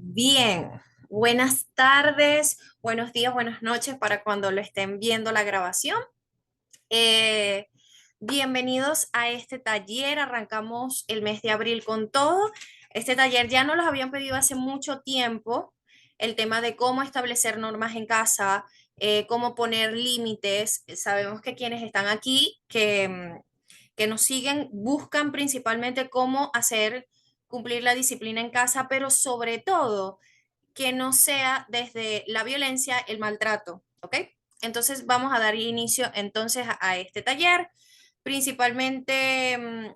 Bien, buenas tardes, buenos días, buenas noches para cuando lo estén viendo la grabación. Eh, Bienvenidos a este taller. Arrancamos el mes de abril con todo. Este taller ya nos los habían pedido hace mucho tiempo, el tema de cómo establecer normas en casa, cómo poner límites. Sabemos que quienes están aquí, que nos siguen, buscan principalmente cómo hacer cumplir la disciplina en casa, pero sobre todo que no sea desde la violencia, el maltrato, ¿ok? Entonces vamos a dar inicio entonces a este taller, principalmente,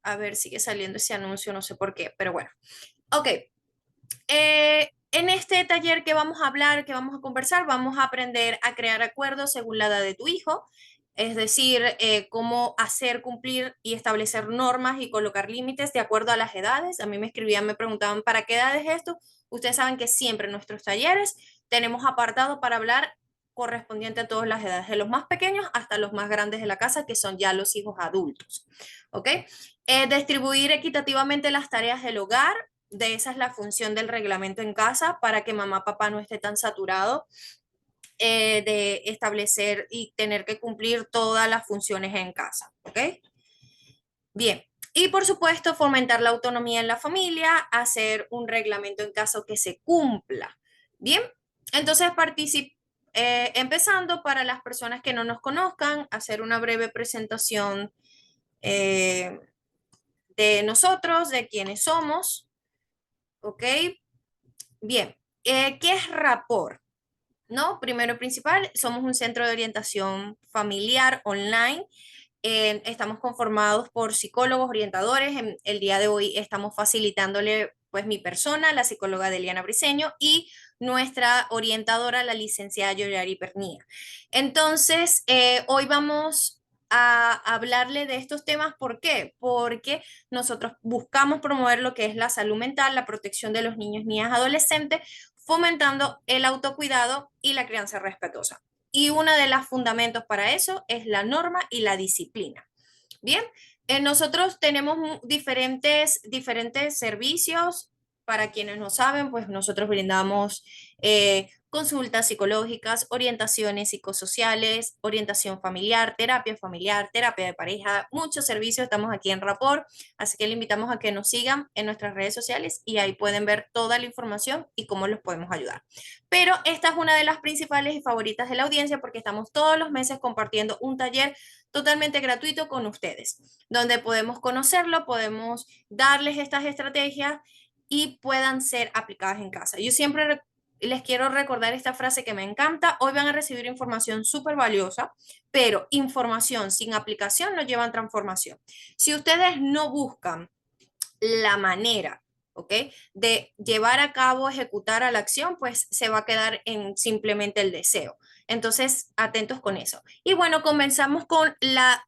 a ver, sigue saliendo ese anuncio, no sé por qué, pero bueno, ok. En este taller que vamos a hablar, que vamos a conversar, vamos a aprender a crear acuerdos según la edad de tu hijo, es decir, cómo hacer cumplir y establecer normas y colocar límites de acuerdo a las edades. A mí me escribían, me preguntaban, ¿para qué edad es esto? Ustedes saben que siempre en nuestros talleres tenemos apartado para hablar correspondiente a todas las edades, de los más pequeños hasta los más grandes de la casa, que son ya los hijos adultos. ¿Ok? Distribuir equitativamente las tareas del hogar, de esa es la función del reglamento en casa para que mamá, papá no esté tan saturado de establecer y tener que cumplir todas las funciones en casa, ¿ok? Bien, y por supuesto fomentar la autonomía en la familia, hacer un reglamento en caso que se cumpla. Bien, entonces empezando para las personas que no nos conozcan, hacer una breve presentación eh, de nosotros, de quiénes somos, ¿ok? Bien, ¿qué es Rapport? ¿No? Primero y principal, somos un centro de orientación familiar online. Estamos conformados por psicólogos, orientadores. En el día de hoy estamos facilitándole pues mi persona, la psicóloga Deliana Briceño, y nuestra orientadora, la licenciada Yoyari Pernía. Entonces, hoy vamos a hablarle de estos temas. ¿Por qué? Porque nosotros buscamos promover lo que es la salud mental, la protección de los niños, niñas, adolescentes, fomentando el autocuidado y la crianza respetuosa. Y uno de los fundamentos para eso es la norma y la disciplina. Bien, nosotros tenemos diferentes servicios. Para quienes no saben, pues nosotros brindamos consultas psicológicas, orientaciones psicosociales, orientación familiar, terapia de pareja, muchos servicios. Estamos aquí en Rapport, así que le invitamos a que nos sigan en nuestras redes sociales y ahí pueden ver toda la información y cómo los podemos ayudar. Pero esta es una de las principales y favoritas de la audiencia porque estamos todos los meses compartiendo un taller totalmente gratuito con ustedes, donde podemos conocerlo, podemos darles estas estrategias y puedan ser aplicadas en casa. Yo siempre les quiero recordar esta frase que me encanta. Hoy van a recibir información súper valiosa, pero información sin aplicación no llevan transformación. Si ustedes no buscan la manera, ¿ok? De llevar a cabo, ejecutar a la acción, pues se va a quedar en simplemente el deseo. Entonces, atentos con eso. Y bueno, comenzamos con la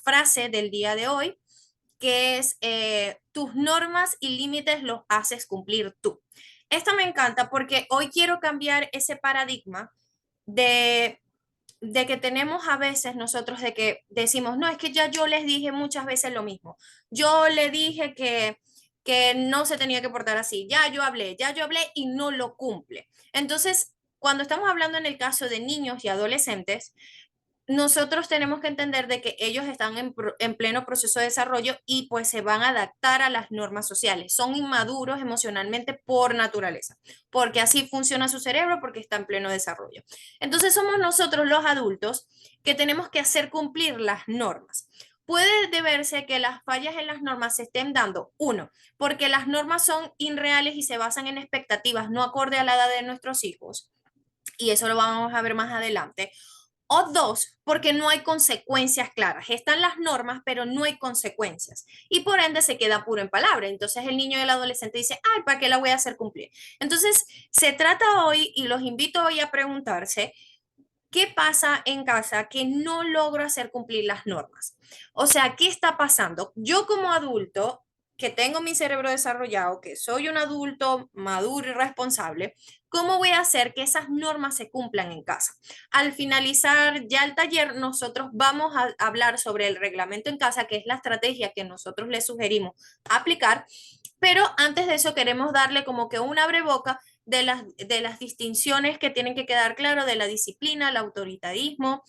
frase del día de hoy, que es, tus normas y límites los haces cumplir tú. Esta me encanta porque hoy quiero cambiar ese paradigma de que tenemos a veces nosotros de que decimos, no, es que ya yo les dije muchas veces lo mismo. Yo le dije que no se tenía que portar así. Ya yo hablé y no lo cumple. Entonces, cuando estamos hablando en el caso de niños y adolescentes, nosotros tenemos que entender de que ellos están en pleno proceso de desarrollo y pues se van a adaptar a las normas sociales. Son inmaduros emocionalmente por naturaleza, porque así funciona su cerebro, porque está en pleno desarrollo. Entonces somos nosotros los adultos que tenemos que hacer cumplir las normas. Puede deberse que las fallas en las normas se estén dando, uno, porque las normas son irreales y se basan en expectativas no acorde a la edad de nuestros hijos, y eso lo vamos a ver más adelante. O dos, porque no hay consecuencias claras. Están las normas, pero no hay consecuencias. Y por ende se queda puro en palabra. Entonces el niño y el adolescente dice, ay, ¿para qué la voy a hacer cumplir? Entonces se trata hoy, y los invito hoy a preguntarse, ¿qué pasa en casa que no logro hacer cumplir las normas? O sea, ¿qué está pasando? Yo como adulto, que tengo mi cerebro desarrollado, que soy un adulto maduro y responsable, ¿cómo voy a hacer que esas normas se cumplan en casa? Al finalizar ya el taller, nosotros vamos a hablar sobre el reglamento en casa, que es la estrategia que nosotros les sugerimos aplicar. Pero antes de eso queremos darle como que un abreboca de las distinciones que tienen que quedar claro de la disciplina, el autoritarismo,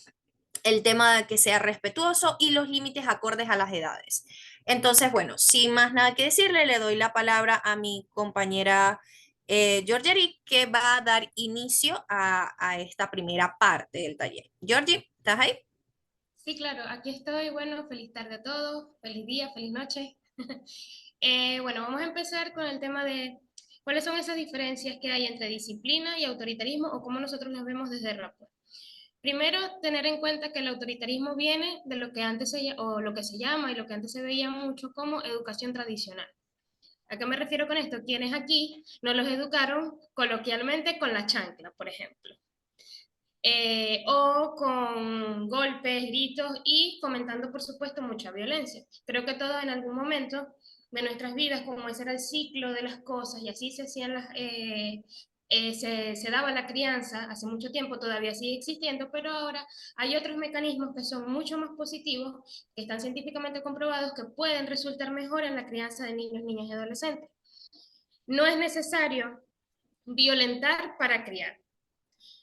el tema de que sea respetuoso y los límites acordes a las edades. Entonces, bueno, sin más nada que decirle, le doy la palabra a mi compañera Georgie, que va a dar inicio a esta primera parte del taller. Georgie, ¿estás ahí? Sí, claro, aquí estoy. Bueno, feliz tarde a todos, feliz día, feliz noche. Bueno, vamos a empezar con el tema de cuáles son esas diferencias que hay entre disciplina y autoritarismo o cómo nosotros las vemos desde Rapport. Primero, tener en cuenta que el autoritarismo viene de lo que antes o lo que se llama y lo que antes se veía mucho como educación tradicional. ¿A qué me refiero con esto? Quienes aquí no los educaron coloquialmente con la chancla, por ejemplo, o con golpes, gritos y fomentando, por supuesto, mucha violencia. Creo que todos en algún momento de nuestras vidas, como ese era el ciclo de las cosas y así se hacían se daba la crianza hace mucho tiempo, todavía sigue existiendo, pero ahora hay otros mecanismos que son mucho más positivos, que están científicamente comprobados, que pueden resultar mejor en la crianza de niños, niñas y adolescentes. No es necesario violentar para criar.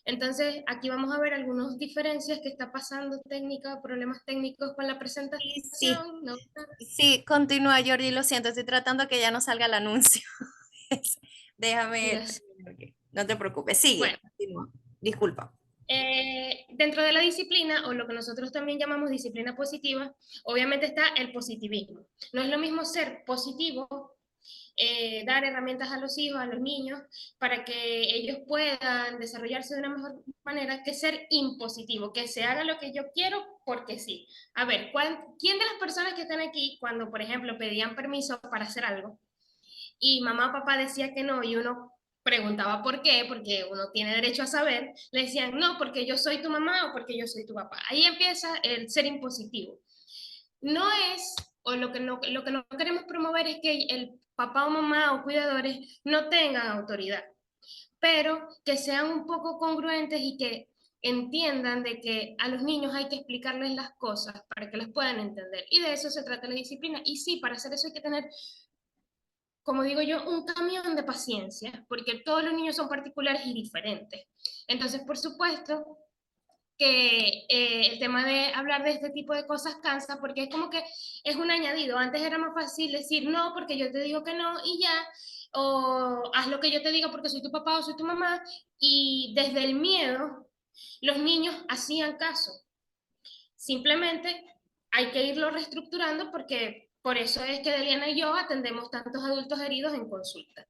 Entonces, aquí vamos a ver algunas diferencias que está pasando técnica, problemas técnicos con la Sí, sí, presentación. ¿No? sí, continúa, Georgie, lo siento, estoy tratando que ya no salga el anuncio. Déjame, Dios. no te preocupes, sigue, Bueno, continúa. Disculpa. dentro de la disciplina, o lo que nosotros también llamamos disciplina positiva, obviamente está el positivismo. No es lo mismo ser positivo, dar herramientas a los hijos, a los niños, para que ellos puedan desarrollarse de una mejor manera, que ser impositivo, que se haga lo que yo quiero porque sí. A ver, ¿quién de las personas que están aquí, cuando por ejemplo pedían permiso para hacer algo y mamá o papá decía que no y uno preguntaba por qué, porque uno tiene derecho a saber, le decían no, porque yo soy tu mamá o porque yo soy tu papá? Ahí empieza el ser impositivo. No es, o lo que no queremos promover es que el papá o mamá o cuidadores no tengan autoridad, pero que sean un poco congruentes y que entiendan de que a los niños hay que explicarles las cosas para que las puedan entender. Y de eso se trata la disciplina. Y sí, para hacer eso hay que tener, como digo yo, un camión de paciencia, porque todos los niños son particulares y diferentes. Entonces, por supuesto, que el tema de hablar de este tipo de cosas cansa porque es como que es un añadido. Antes era más fácil decir no porque yo te digo que no y ya, o haz lo que yo te diga porque soy tu papá o soy tu mamá, y desde el miedo los niños hacían caso. Simplemente hay que irlo reestructurando porque por eso es que Deliana y yo atendemos tantos adultos heridos en consulta.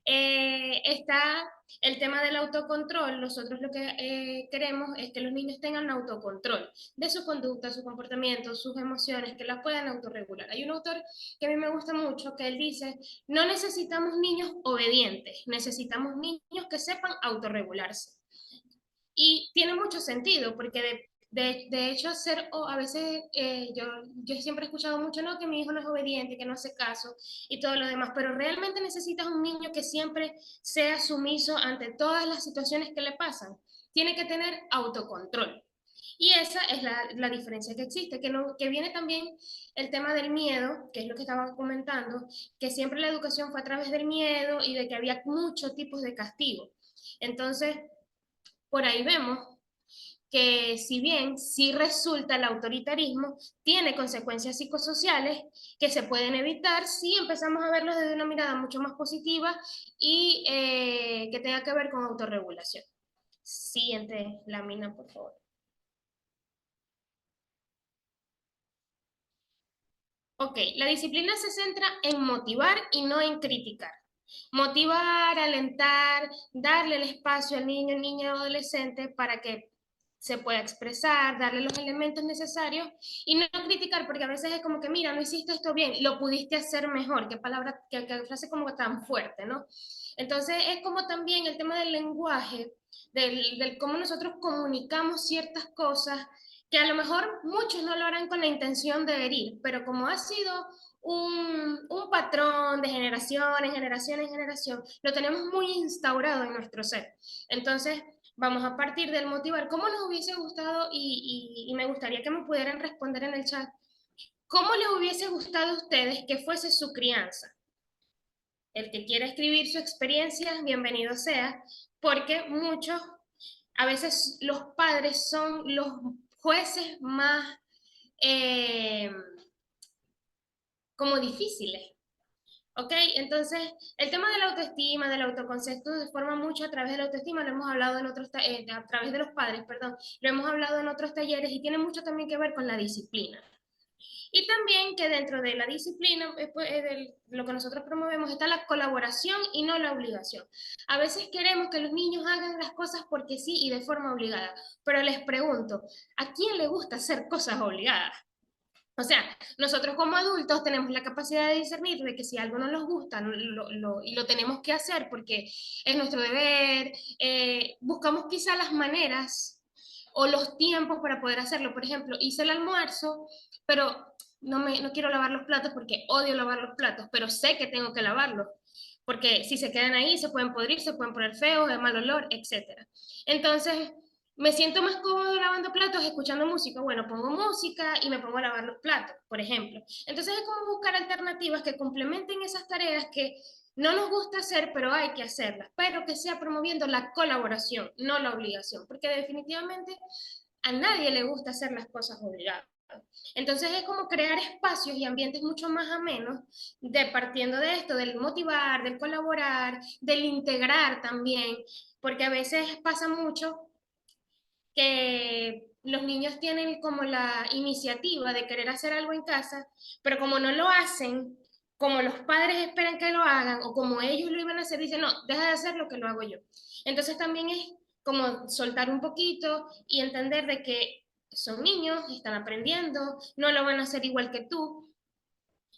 Está el tema del autocontrol. Nosotros lo que queremos es que los niños tengan autocontrol de su conducta, su comportamiento, sus emociones, que las puedan autorregular. Hay un autor que a mí me gusta mucho que él dice, no necesitamos niños obedientes, necesitamos niños que sepan autorregularse. Y tiene mucho sentido, porque de hecho, o a veces yo siempre he escuchado mucho, no, que mi hijo no es obediente, que no hace caso y todo lo demás, pero realmente necesitas un niño que siempre sea sumiso ante todas las situaciones que le pasan. Tiene que tener autocontrol. Y esa es la diferencia que existe, que viene también el tema del miedo, que es lo que estaba comentando, que siempre la educación fue a través del miedo y de que había muchos tipos de castigo. Entonces, por ahí vemos que si bien sí resulta el autoritarismo, tiene consecuencias psicosociales que se pueden evitar si empezamos a verlos desde una mirada mucho más positiva y que tenga que ver con autorregulación. Siguiente lámina, por favor. Ok, la disciplina se centra en motivar y no en criticar. Motivar, alentar, darle el espacio al niño, niña o adolescente para que se pueda expresar, darle los elementos necesarios y no criticar, porque a veces es como que, mira, no hiciste esto bien, lo pudiste hacer mejor, qué palabra, qué frase como tan fuerte, ¿no? Entonces es como también el tema del lenguaje, del cómo nosotros comunicamos ciertas cosas que a lo mejor muchos no lo harán con la intención de herir, pero como ha sido un patrón de generación en generación en generación, lo tenemos muy instaurado en nuestro ser. Entonces, vamos a partir del motivar. ¿Cómo nos hubiese gustado? Y me gustaría que me pudieran responder en el chat. ¿Cómo les hubiese gustado a ustedes que fuese su crianza? El que quiera escribir su experiencia, bienvenido sea, porque muchos, a veces los padres son los jueces más eh, como difíciles. ¿Ok? Entonces, el tema de la autoestima, del autoconcepto, se forma mucho a través de la autoestima, lo hemos hablado en otros, a través de los padres, perdón, lo hemos hablado en otros talleres y tiene mucho también que ver con la disciplina. Y también que dentro de la disciplina, lo que nosotros promovemos, está la colaboración y no la obligación. A veces queremos que los niños hagan las cosas porque sí y de forma obligada, pero les pregunto, ¿a quién le gusta hacer cosas obligadas? O sea, nosotros como adultos tenemos la capacidad de discernir de que si algo no nos gusta y lo tenemos que hacer porque es nuestro deber, buscamos quizá las maneras o los tiempos para poder hacerlo. Por ejemplo, hice el almuerzo, pero no quiero lavar los platos porque odio lavar los platos, pero sé que tengo que lavarlos. Porque si se quedan ahí, se pueden podrir, se pueden poner feos, de mal olor, etcétera. Entonces, me siento más cómodo lavando platos escuchando música. Bueno, pongo música y me pongo a lavar los platos, por ejemplo. Entonces es como buscar alternativas que complementen esas tareas que no nos gusta hacer, pero hay que hacerlas, pero que sea promoviendo la colaboración, no la obligación, porque definitivamente a nadie le gusta hacer las cosas obligadas. Entonces es como crear espacios y ambientes mucho más amenos, partiendo de esto, del motivar, del colaborar, del integrar también, porque a veces pasa mucho que los niños tienen como la iniciativa de querer hacer algo en casa, pero como no lo hacen, como los padres esperan que lo hagan o como ellos lo iban a hacer, dicen, no, deja de hacer lo que lo hago yo. Entonces también es como soltar un poquito y entender de que son niños, están aprendiendo, no lo van a hacer igual que tú,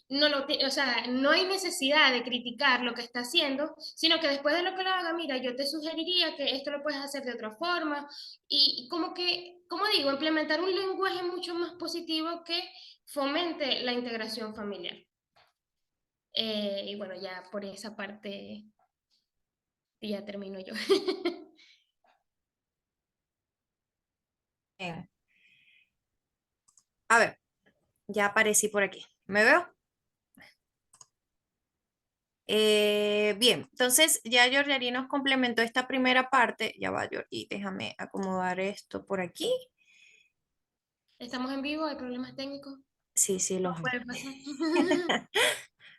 o sea, no hay necesidad de criticar lo que está haciendo, sino que después de lo que lo haga, mira, yo te sugeriría que esto lo puedes hacer de otra forma y como que, como digo, implementar un lenguaje mucho más positivo que fomente la integración familiar. Y bueno, ya por esa parte ya termino yo. Bien. A ver, ya aparecí por aquí. ¿Me veo? Bien, entonces ya Georgie nos complementó esta primera parte. Ya va, Georgie, déjame acomodar esto por aquí. Estamos en vivo, hay problemas técnicos. Sí, sí, No los hay. puede pasar.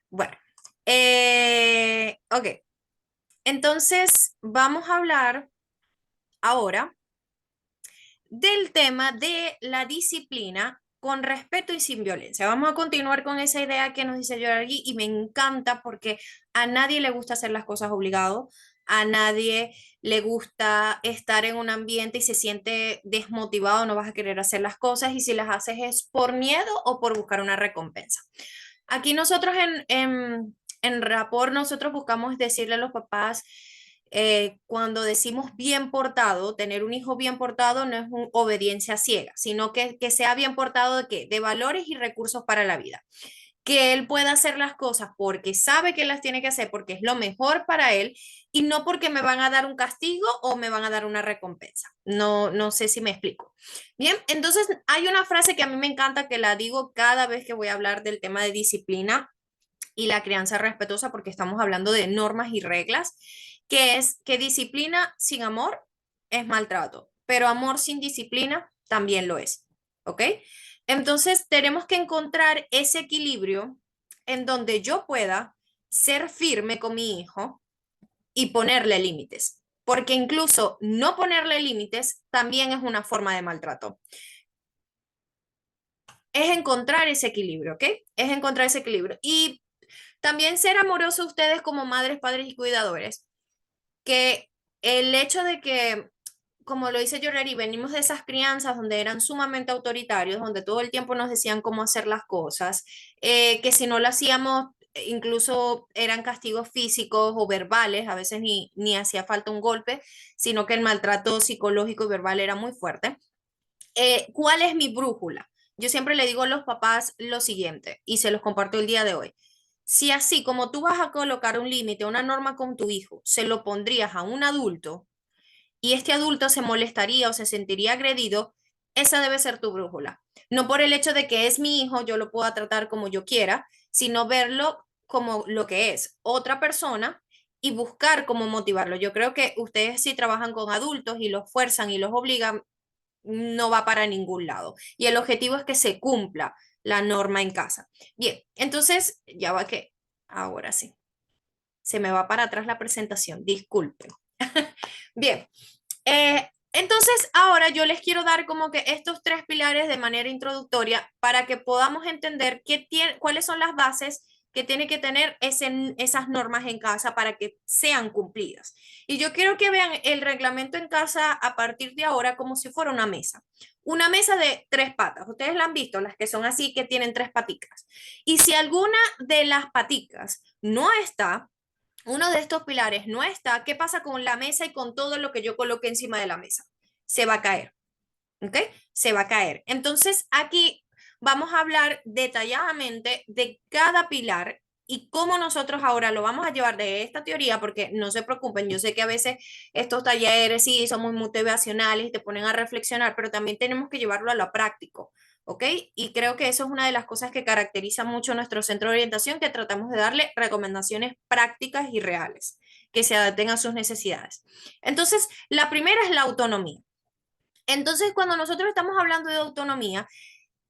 Bueno, ok. Entonces vamos a hablar ahora del tema de la disciplina con respeto y sin violencia. Vamos a continuar con esa idea que nos dice Yoragi y me encanta porque a nadie le gusta hacer las cosas obligado, a nadie le gusta estar en un ambiente y se siente desmotivado, no vas a querer hacer las cosas y si las haces es por miedo o por buscar una recompensa. Aquí nosotros en Rapport, nosotros buscamos decirle a los papás, cuando decimos bien portado, tener un hijo bien portado no es una obediencia ciega, sino que sea bien portado de qué? De valores y recursos para la vida. Que él pueda hacer las cosas porque sabe que las tiene que hacer, porque es lo mejor para él y no porque me van a dar un castigo o me van a dar una recompensa. No, no sé si me explico. Bien, entonces hay una frase que a mí me encanta que la digo cada vez que voy a hablar del tema de disciplina y la crianza respetuosa porque estamos hablando de normas y reglas, que es que disciplina sin amor es maltrato, pero amor sin disciplina también lo es, ¿ok? Entonces tenemos que encontrar ese equilibrio en donde yo pueda ser firme con mi hijo y ponerle límites, porque incluso no ponerle límites también es una forma de maltrato. Es encontrar ese equilibrio, ¿ok? Es encontrar ese equilibrio. Y también ser amorosos ustedes como madres, padres y cuidadores, que el hecho de que, como lo dice Yoreri, venimos de esas crianzas donde eran sumamente autoritarios, donde todo el tiempo nos decían cómo hacer las cosas, que si no lo hacíamos, incluso eran castigos físicos o verbales, a veces ni hacía falta un golpe, sino que el maltrato psicológico y verbal era muy fuerte. ¿Cuál es mi brújula? Yo siempre le digo a los papás lo siguiente, y se los comparto el día de hoy. Si así como tú vas a colocar un límite, una norma con tu hijo, se lo pondrías a un adulto y este adulto se molestaría o se sentiría agredido, esa debe ser tu brújula. No por el hecho de que es mi hijo, yo lo pueda tratar como yo quiera, sino verlo como lo que es otra persona y buscar cómo motivarlo. Yo creo que ustedes si trabajan con adultos y los fuerzan y los obligan, no va para ningún lado. Y el objetivo es que se cumpla la norma en casa. Bien, entonces ya va que, ahora sí, se me va para atrás la presentación, disculpen. Bien, entonces ahora yo les quiero dar como que estos tres pilares de manera introductoria para que podamos entender cuáles son las bases que tiene que tener esas normas en casa para que sean cumplidas. Y yo quiero que vean el reglamento en casa a partir de ahora como si fuera una mesa. Una mesa de tres patas. Ustedes la han visto, las que son así, que tienen tres paticas. Y si alguna de las paticas no está, uno de estos pilares no está, ¿qué pasa con la mesa y con todo lo que yo coloque encima de la mesa? Se va a caer, ¿ok? Se va a caer. Entonces, aquí vamos a hablar detalladamente de cada pilar y cómo nosotros ahora lo vamos a llevar de esta teoría, porque no se preocupen, yo sé que a veces estos talleres sí son muy motivacionales y te ponen a reflexionar, pero también tenemos que llevarlo a lo práctico. ¿Ok? Y creo que eso es una de las cosas que caracteriza mucho nuestro centro de orientación, que tratamos de darle recomendaciones prácticas y reales, que se adapten a sus necesidades. Entonces, la primera es la autonomía. Entonces, cuando nosotros estamos hablando de autonomía,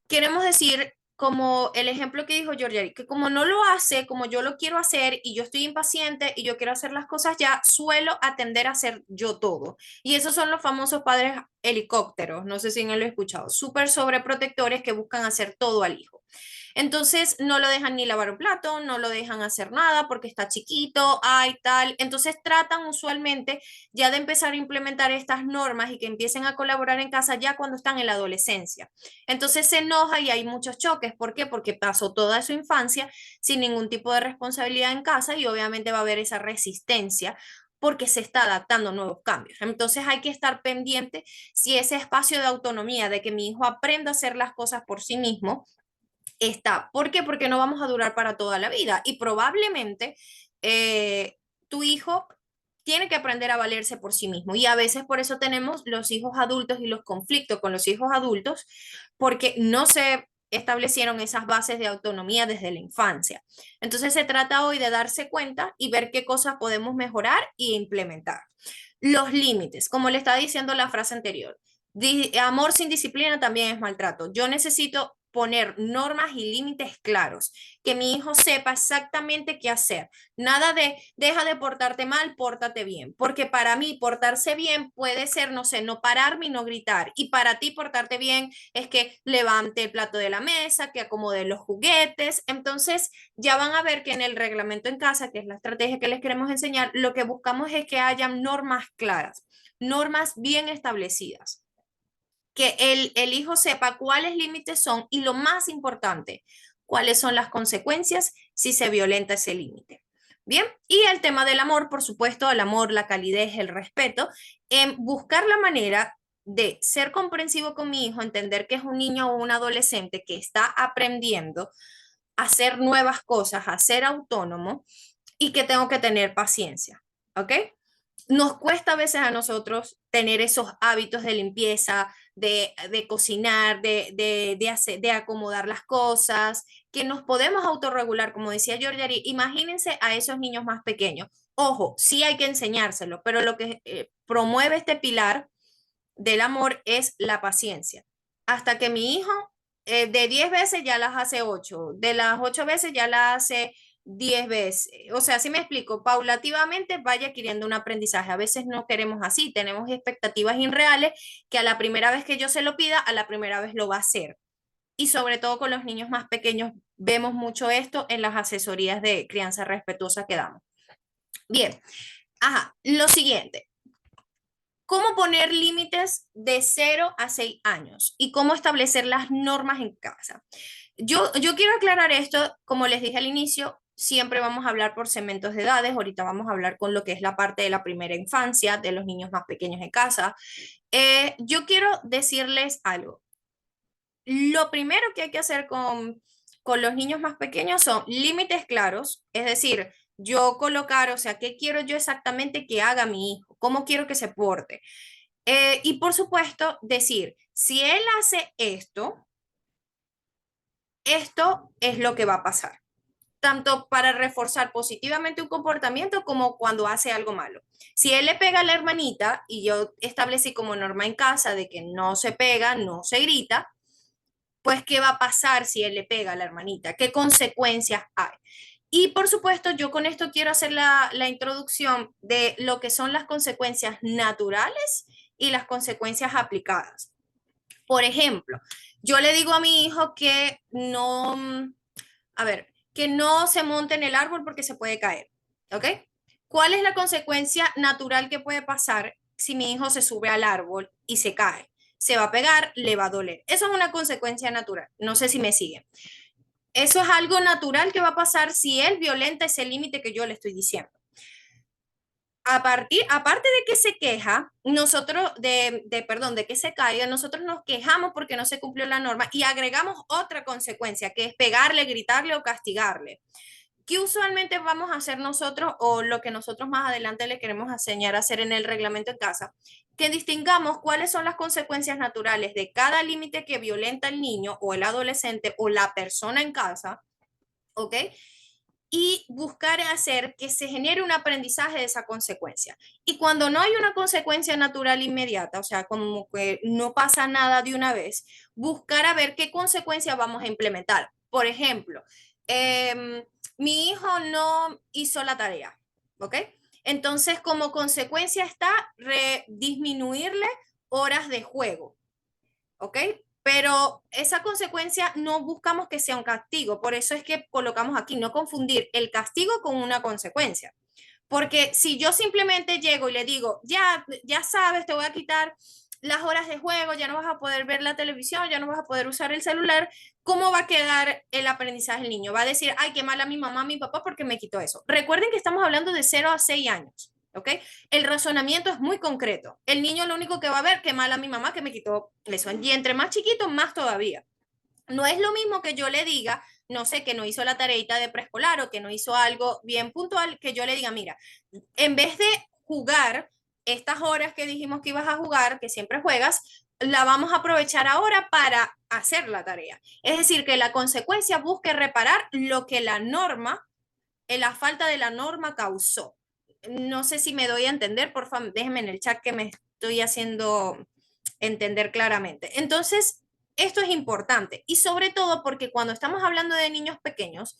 queremos decir, como el ejemplo que dijo Georgia, que como no lo hace como yo lo quiero hacer y yo estoy impaciente y yo quiero hacer las cosas ya, suelo atender a hacer yo todo. Y esos son los famosos padres helicópteros, no sé si han lo escuchado, súper sobreprotectores que buscan hacer todo al hijo. Entonces no lo dejan ni lavar un plato, no lo dejan hacer nada porque está chiquito, hay tal. Entonces tratan usualmente ya de empezar a implementar estas normas y que empiecen a colaborar en casa ya cuando están en la adolescencia. Entonces se enoja y hay muchos choques. ¿Por qué? Porque pasó toda su infancia sin ningún tipo de responsabilidad en casa y obviamente va a haber esa resistencia porque se está adaptando a nuevos cambios. Entonces hay que estar pendiente si ese espacio de autonomía, de que mi hijo aprenda a hacer las cosas por sí mismo, está. ¿Por qué? Porque no vamos a durar para toda la vida y probablemente tu hijo tiene que aprender a valerse por sí mismo y a veces por eso tenemos los hijos adultos y los conflictos con los hijos adultos porque no se establecieron esas bases de autonomía desde la infancia. Entonces se trata hoy de darse cuenta y ver qué cosas podemos mejorar e implementar. Los límites, como le estaba diciendo la frase anterior, amor sin disciplina también es maltrato. Yo necesito poner normas y límites claros, que mi hijo sepa exactamente qué hacer. Nada de deja de portarte mal, pórtate bien, porque para mí portarse bien puede ser, no sé, no pararme y no gritar. Y para ti portarte bien es que levante el plato de la mesa, que acomode los juguetes. Entonces, ya van a ver que en el reglamento en casa, que es la estrategia que les queremos enseñar, lo que buscamos es que haya normas claras, normas bien establecidas, que el hijo sepa cuáles límites son y lo más importante, cuáles son las consecuencias si se violenta ese límite. Bien, y el tema del amor, por supuesto, el amor, la calidez, el respeto, en buscar la manera de ser comprensivo con mi hijo, entender que es un niño o un adolescente que está aprendiendo a hacer nuevas cosas, a ser autónomo y que tengo que tener paciencia, ¿ok? Nos cuesta a veces a nosotros tener esos hábitos de limpieza, de cocinar, de acomodar las cosas, que nos podemos autorregular, como decía Georgiari. Imagínense a esos niños más pequeños. Ojo, sí hay que enseñárselo, pero lo que promueve este pilar del amor es la paciencia. Hasta que mi hijo de 10 veces ya las hace 8, de las 8 veces ya las hace 10 veces. O sea, si me explico, paulativamente vaya adquiriendo un aprendizaje. A veces no queremos así, tenemos expectativas irreales que a la primera vez que yo se lo pida, a la primera vez lo va a hacer. Y sobre todo con los niños más pequeños, vemos mucho esto en las asesorías de crianza respetuosa que damos. Bien, ajá, lo siguiente. ¿Cómo poner límites de 0 a 6 años? Y cómo establecer las normas en casa. Yo quiero aclarar esto, como les dije al inicio, siempre vamos a hablar por segmentos de edades. Ahorita vamos a hablar con lo que es la parte de la primera infancia, de los niños más pequeños en casa. Yo quiero decirles algo. Lo primero que hay que hacer con los niños más pequeños son límites claros, es decir, yo colocar, o sea, qué quiero yo exactamente que haga mi hijo, cómo quiero que se porte. Y por supuesto, decir, si él hace esto, esto es lo que va a pasar. tanto para reforzar positivamente un comportamiento como cuando hace algo malo. Si él le pega a la hermanita y yo establecí como norma en casa de que no se pega, no se grita, pues ¿qué va a pasar si él le pega a la hermanita? ¿Qué consecuencias hay? Y por supuesto, yo con esto quiero hacer la introducción de lo que son las consecuencias naturales y las consecuencias aplicadas. Por ejemplo, yo le digo a mi hijo que no, a ver, que no se monte en el árbol porque se puede caer, ¿ok? ¿Cuál es la consecuencia natural que puede pasar si mi hijo se sube al árbol y se cae? Se va a pegar, le va a doler. Eso es una consecuencia natural. No sé si me siguen. Eso es algo natural que va a pasar si él violenta ese límite que yo le estoy diciendo. Aparte de que se queja, nosotros, perdón, de que se caiga, nosotros nos quejamos porque no se cumplió la norma y agregamos otra consecuencia, que es pegarle, gritarle o castigarle. ¿Qué usualmente vamos a hacer nosotros o lo que nosotros más adelante le queremos enseñar a hacer en el reglamento en casa? Que distingamos cuáles son las consecuencias naturales de cada límite que violenta el niño o el adolescente o la persona en casa, ¿ok? Y buscar hacer que se genere un aprendizaje de esa consecuencia. Y cuando no hay una consecuencia natural inmediata, o sea, como que no pasa nada de una vez, buscar a ver qué consecuencias vamos a implementar. Por ejemplo, mi hijo no hizo la tarea, ¿ok? Entonces, como consecuencia está disminuirle horas de juego, ¿ok? Pero esa consecuencia no buscamos que sea un castigo, por eso es que colocamos aquí, no confundir el castigo con una consecuencia. Porque si yo simplemente llego y le digo, ya sabes, te voy a quitar las horas de juego, ya no vas a poder ver la televisión, ya no vas a poder usar el celular, ¿cómo va a quedar el aprendizaje del niño? Va a decir, ay, qué mala mi mamá, mi papá, porque me quitó eso. Recuerden que estamos hablando de 0 a 6 años. ¿Ok? El razonamiento es muy concreto. El niño lo único que va a ver, qué mala mi mamá que me quitó eso. Y entre más chiquito, más todavía. No es lo mismo que yo le diga, no sé, que no hizo la tareita de preescolar o que no hizo algo bien puntual, que yo le diga, mira, en vez de jugar estas horas que dijimos que ibas a jugar, que siempre juegas, la vamos a aprovechar ahora para hacer la tarea. Es decir, que la consecuencia busque reparar lo que la norma, la falta de la norma causó. No sé si me doy a entender, por favor, déjenme en el chat que me estoy haciendo entender claramente. Entonces, esto es importante y sobre todo porque cuando estamos hablando de niños pequeños,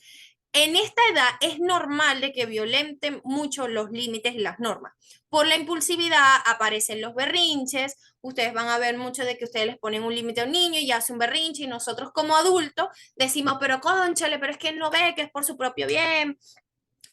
en esta edad es normal de que violenten mucho los límites y las normas. Por la impulsividad aparecen los berrinches, ustedes van a ver mucho de que ustedes les ponen un límite a un niño y hace un berrinche y nosotros como adultos decimos, pero cónchale, pero es que él no ve que es por su propio bien,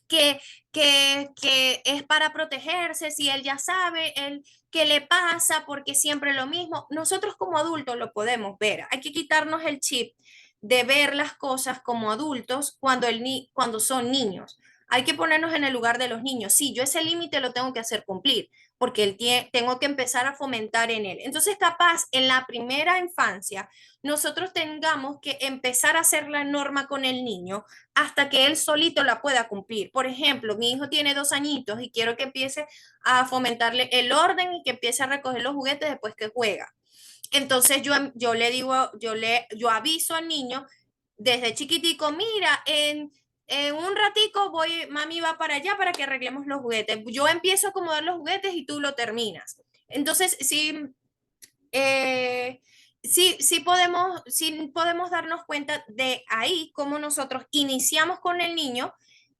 que, que es para protegerse, si él ya sabe él, qué le pasa, porque siempre lo mismo. Nosotros como adultos lo podemos ver. Hay que quitarnos el chip de ver las cosas como adultos cuando son niños. Hay que ponernos en el lugar de los niños. Sí, yo ese límite lo tengo que hacer cumplir, porque tengo que empezar a fomentar en él. Entonces, capaz en la primera infancia, nosotros tengamos que empezar a hacer la norma con el niño hasta que él solito la pueda cumplir. Por ejemplo, mi hijo tiene 2 añitos y quiero que empiece a fomentarle el orden y que empiece a recoger los juguetes después que juega. Entonces yo le digo, yo aviso al niño desde chiquitico, mira, en un ratico mami va para allá para que arreglemos los juguetes. Yo empiezo a acomodar los juguetes y tú lo terminas. Entonces, eh, sí podemos darnos cuenta de ahí cómo nosotros iniciamos con el niño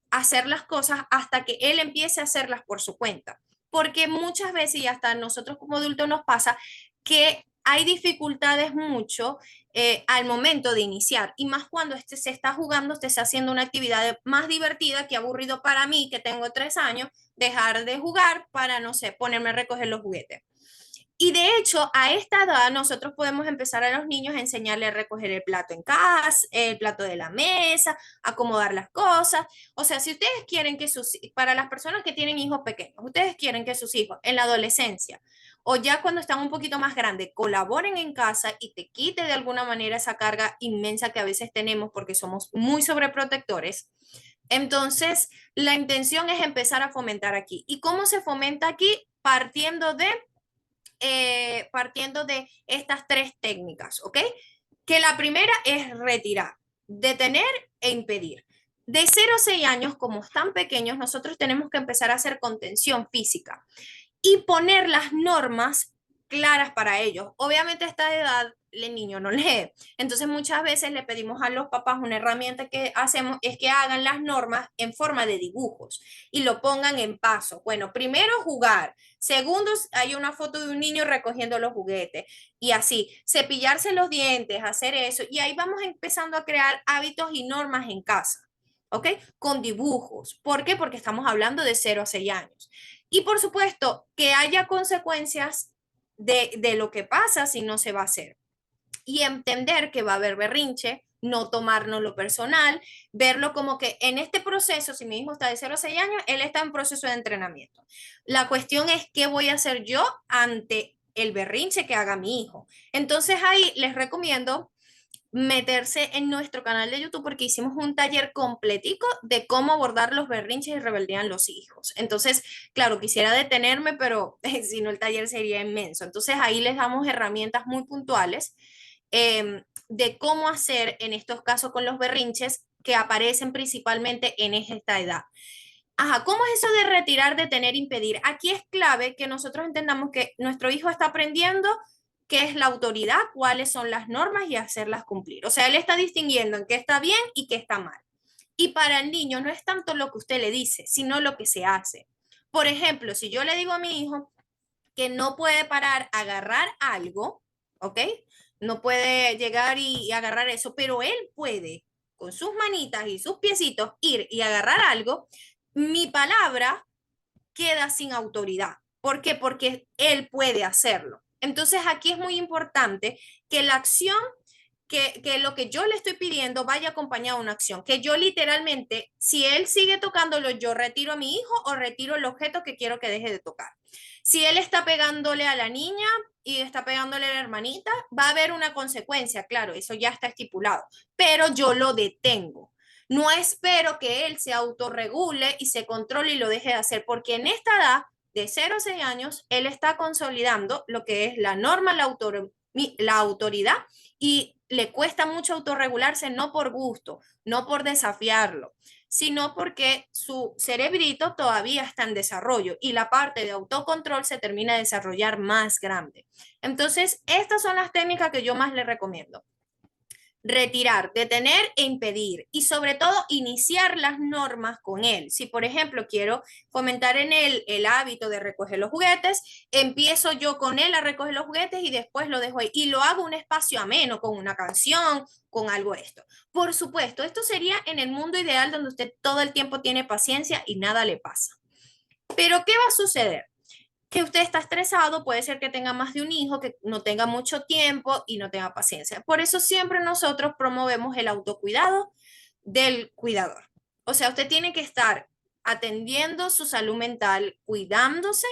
a hacer las cosas hasta que él empiece a hacerlas por su cuenta. Porque muchas veces, y hasta nosotros como adultos nos pasa, que hay dificultades mucho al momento de iniciar, y más cuando se está jugando, se está haciendo una actividad más divertida que aburrido para mí, que tengo 3 años, dejar de jugar para, no sé, ponerme a recoger los juguetes. Y de hecho, a esta edad nosotros podemos empezar a los niños a enseñarle a recoger el plato en casa, el plato de la mesa, acomodar las cosas. O sea, si ustedes quieren que para las personas que tienen hijos pequeños, ustedes quieren que sus hijos en la adolescencia o ya cuando están un poquito más grandes colaboren en casa y te quite de alguna manera esa carga inmensa que a veces tenemos porque somos muy sobreprotectores. Entonces, la intención es empezar a fomentar aquí. ¿Y cómo se fomenta aquí? Partiendo de estas 3 técnicas, ¿ok? Que la primera es retirar, detener e impedir. De 0 a 6 años, como están pequeños, nosotros tenemos que empezar a hacer contención física y poner las normas claras para ellos. Obviamente a esta edad el niño no lee, entonces muchas veces le pedimos a los papás una herramienta que hacemos es que hagan las normas en forma de dibujos y lo pongan en paso. Bueno, primero jugar, segundo hay una foto de un niño recogiendo los juguetes y así, cepillarse los dientes, hacer eso y ahí vamos empezando a crear hábitos y normas en casa. ¿Ok? Con dibujos. ¿Por qué? Porque estamos hablando de 0 a 6 años. Y por supuesto, que haya consecuencias de lo que pasa si no se va a hacer. Y entender que va a haber berrinche, no tomárnoslo personal, verlo como que en este proceso, si mi hijo está de 0 a 6 años, él está en proceso de entrenamiento. La cuestión es qué voy a hacer yo ante el berrinche que haga mi hijo. Entonces ahí les recomiendo meterse en nuestro canal de YouTube porque hicimos un taller completico de cómo abordar los berrinches y rebeldía en los hijos. Entonces, claro, quisiera detenerme, pero si no el taller sería inmenso. Entonces ahí les damos herramientas muy puntuales de cómo hacer en estos casos con los berrinches que aparecen principalmente en esta edad. Ajá, ¿cómo es eso de retirar, detener, impedir? Aquí es clave que nosotros entendamos que nuestro hijo está aprendiendo qué es la autoridad, cuáles son las normas y hacerlas cumplir. O sea, él está distinguiendo en qué está bien y qué está mal. Y para el niño no es tanto lo que usted le dice, sino lo que se hace. Por ejemplo, si yo le digo a mi hijo que no puede parar a agarrar algo, ¿ok? No puede llegar y agarrar eso, pero él puede con sus manitas y sus piecitos ir y agarrar algo, mi palabra queda sin autoridad. ¿Por qué? Porque él puede hacerlo. Entonces aquí es muy importante que la acción, que lo que yo le estoy pidiendo vaya acompañado de una acción, que yo literalmente, si él sigue tocándolo, yo retiro a mi hijo o retiro el objeto que quiero que deje de tocar. Si él está pegándole a la niña y está pegándole a la hermanita, va a haber una consecuencia, claro, eso ya está estipulado, pero yo lo detengo. No espero que él se autorregule y se controle y lo deje de hacer, porque en esta edad de 0 a 6 años, él está consolidando lo que es la norma, la autoridad y le cuesta mucho autorregularse, no por gusto, no por desafiarlo, sino porque su cerebrito todavía está en desarrollo y la parte de autocontrol se termina de desarrollar más grande. Entonces, estas son las técnicas que yo más le recomiendo. Retirar, detener e impedir y sobre todo iniciar las normas con él. Si por ejemplo quiero fomentar en él el hábito de recoger los juguetes, empiezo yo con él a recoger los juguetes y después lo dejo ahí y lo hago un espacio ameno con una canción, con algo esto. Por supuesto, esto sería en el mundo ideal donde usted todo el tiempo tiene paciencia y nada le pasa. Pero ¿qué va a suceder? Que usted está estresado, puede ser que tenga más de un hijo, que no tenga mucho tiempo y no tenga paciencia. Por eso siempre nosotros promovemos el autocuidado del cuidador. O sea, usted tiene que estar atendiendo su salud mental, cuidándose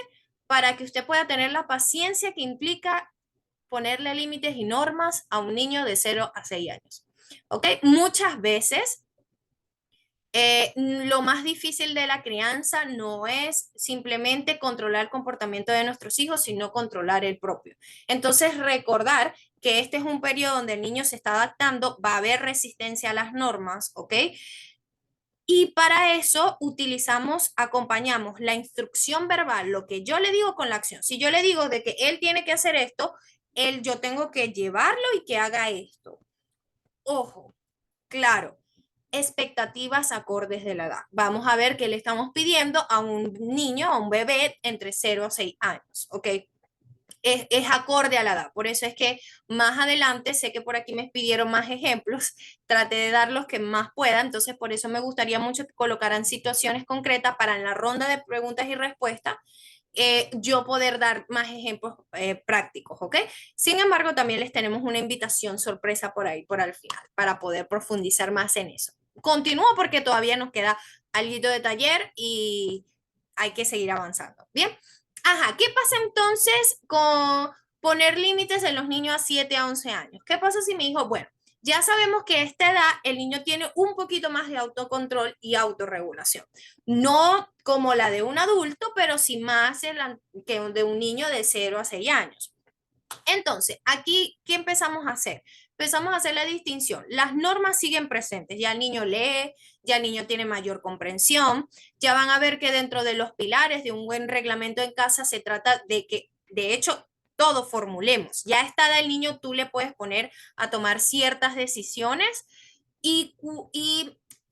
para que usted pueda tener la paciencia que implica ponerle límites y normas a un niño de 0 a 6 años. ¿Ok? Muchas veces lo más difícil de la crianza no es simplemente controlar el comportamiento de nuestros hijos, sino controlar el propio. Entonces, recordar que este es un periodo donde el niño se está adaptando, va a haber resistencia a las normas, ¿ok? Y para eso utilizamos, acompañamos la instrucción verbal, lo que yo le digo con la acción. Si yo le digo de que él tiene que hacer esto, yo tengo que llevarlo y que haga esto. Ojo, claro, expectativas acordes de la edad. Vamos a ver qué le estamos pidiendo a un niño, a un bebé entre 0 a 6 años, ¿ok? Es acorde a la edad. Por eso es que más adelante, sé que por aquí me pidieron más ejemplos, traté de dar los que más pueda, entonces por eso me gustaría mucho que colocaran situaciones concretas para en la ronda de preguntas y respuestas yo poder dar más ejemplos prácticos, ¿ok? Sin embargo, también les tenemos una invitación sorpresa por ahí, por al final, para poder profundizar más en eso. Continúo porque todavía nos queda algo de taller y hay que seguir avanzando. Bien. Ajá, ¿qué pasa entonces con poner límites en los niños a 7 a 11 años? ¿Qué pasa si mi hijo, bueno, ya sabemos que a esta edad el niño tiene un poquito más de autocontrol y autorregulación. No como la de un adulto, pero sí más que de un niño de 0 a 6 años. Entonces, aquí, ¿qué empezamos a hacer? empezamos a hacer la distinción. Las normas siguen presentes, ya el niño lee, ya el niño tiene mayor comprensión, ya van a ver que dentro de los pilares de un buen reglamento en casa se trata de que, de hecho, todo formulemos. Ya está el niño, tú le puedes poner a tomar ciertas decisiones y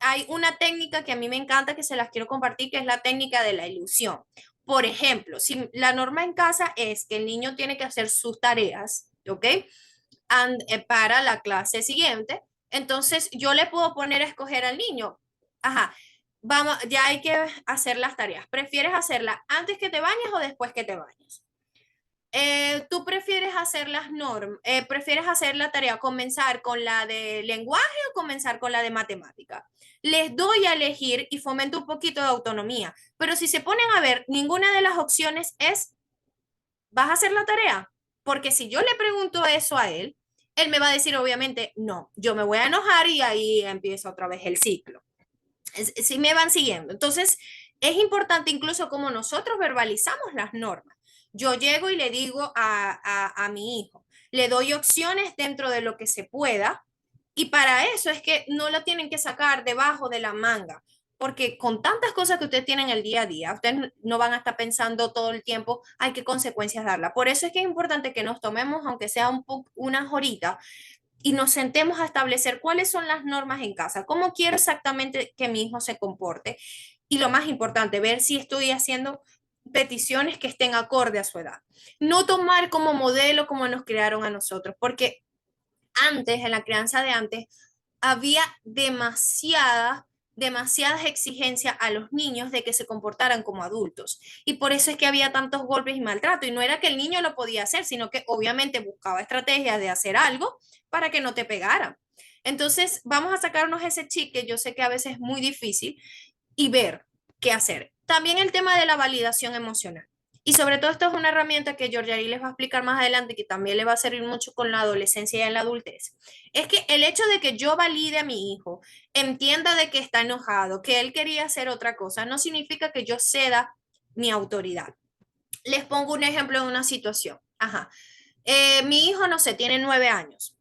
hay una técnica que a mí me encanta, que se las quiero compartir, que es la técnica de la ilusión. Por ejemplo, si la norma en casa es que el niño tiene que hacer sus tareas, ¿ok? Para la clase siguiente, entonces yo le puedo poner a escoger al niño. Ajá, vamos, ya hay que hacer las tareas. ¿Prefieres hacerla antes que te bañes o después que te bañes? ¿Tú prefieres hacer las normas, prefieres hacer la tarea, comenzar con la de lenguaje o comenzar con la de matemática? Les doy a elegir y fomento un poquito de autonomía, pero si se ponen a ver, ninguna de las opciones es, ¿vas a hacer la tarea? Porque si yo le pregunto eso a él, él me va a decir obviamente, no, yo me voy a enojar y ahí empieza otra vez el ciclo. Si me van siguiendo. Entonces, es importante incluso como nosotros verbalizamos las normas. Yo llego y le digo a mi hijo, le doy opciones dentro de lo que se pueda y para eso es que no lo tienen que sacar debajo de la manga, porque con tantas cosas que ustedes tienen el día a día, ustedes no van a estar pensando todo el tiempo, hay qué consecuencias darla. Por eso es que es importante que nos tomemos, aunque sea unas horitas, y nos sentemos a establecer cuáles son las normas en casa, cómo quiero exactamente que mi hijo se comporte y lo más importante, ver si estoy haciendo peticiones que estén acorde a su edad. No tomar como modelo como nos crearon a nosotros, porque antes, en la crianza de antes, había demasiadas exigencias a los niños de que se comportaran como adultos. Y por eso es que había tantos golpes y maltrato. Y no era que el niño lo podía hacer, sino que obviamente buscaba estrategias de hacer algo para que no te pegaran. Entonces, vamos a sacarnos ese chip que yo sé que a veces es muy difícil y ver qué hacer. También el tema de la validación emocional. Y sobre todo esto es una herramienta que Georgiari les va a explicar más adelante, que también le va a servir mucho con la adolescencia y en la adultez. Es que el hecho de que yo valide a mi hijo, entienda de que está enojado, que él quería hacer otra cosa, no significa que yo ceda mi autoridad. Les pongo un ejemplo de una situación. Ajá. Mi hijo, no sé, tiene 9 años.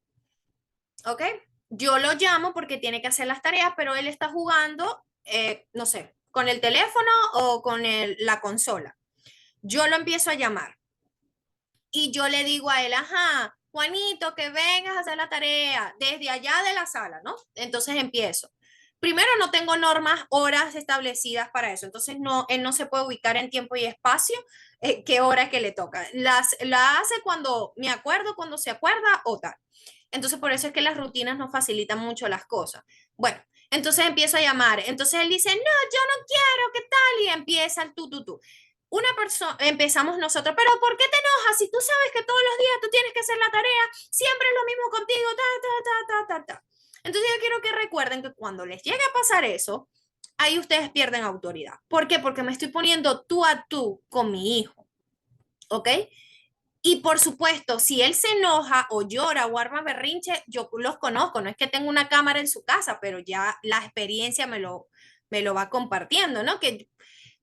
¿Ok? Yo lo llamo porque tiene que hacer las tareas, pero él está jugando, no sé, con el teléfono o con la consola. Yo lo empiezo a llamar y yo le digo a él, ajá, Juanito, que vengas a hacer la tarea desde allá de la sala, ¿no? Entonces empiezo. Primero, no tengo normas, horas establecidas para eso, entonces no, él no se puede ubicar en tiempo y espacio qué hora que le toca. La hace cuando me acuerdo, cuando se acuerda o tal. Entonces, por eso es que las rutinas nos facilitan mucho las cosas. Bueno, entonces empiezo a llamar. Entonces él dice, no, yo no quiero, ¿qué tal? Y empieza el tú. Una persona, empezamos nosotros, pero ¿por qué te enojas si tú sabes que todos los días tú tienes que hacer la tarea? Siempre es lo mismo contigo, ta. Entonces yo quiero que recuerden que cuando les llegue a pasar eso, ahí ustedes pierden autoridad. ¿Por qué? Porque me estoy poniendo tú a tú con mi hijo, ¿ok? Y por supuesto, si él se enoja o llora o arma berrinche, yo los conozco, no es que tenga una cámara en su casa, pero ya la experiencia me lo va compartiendo, ¿no? Que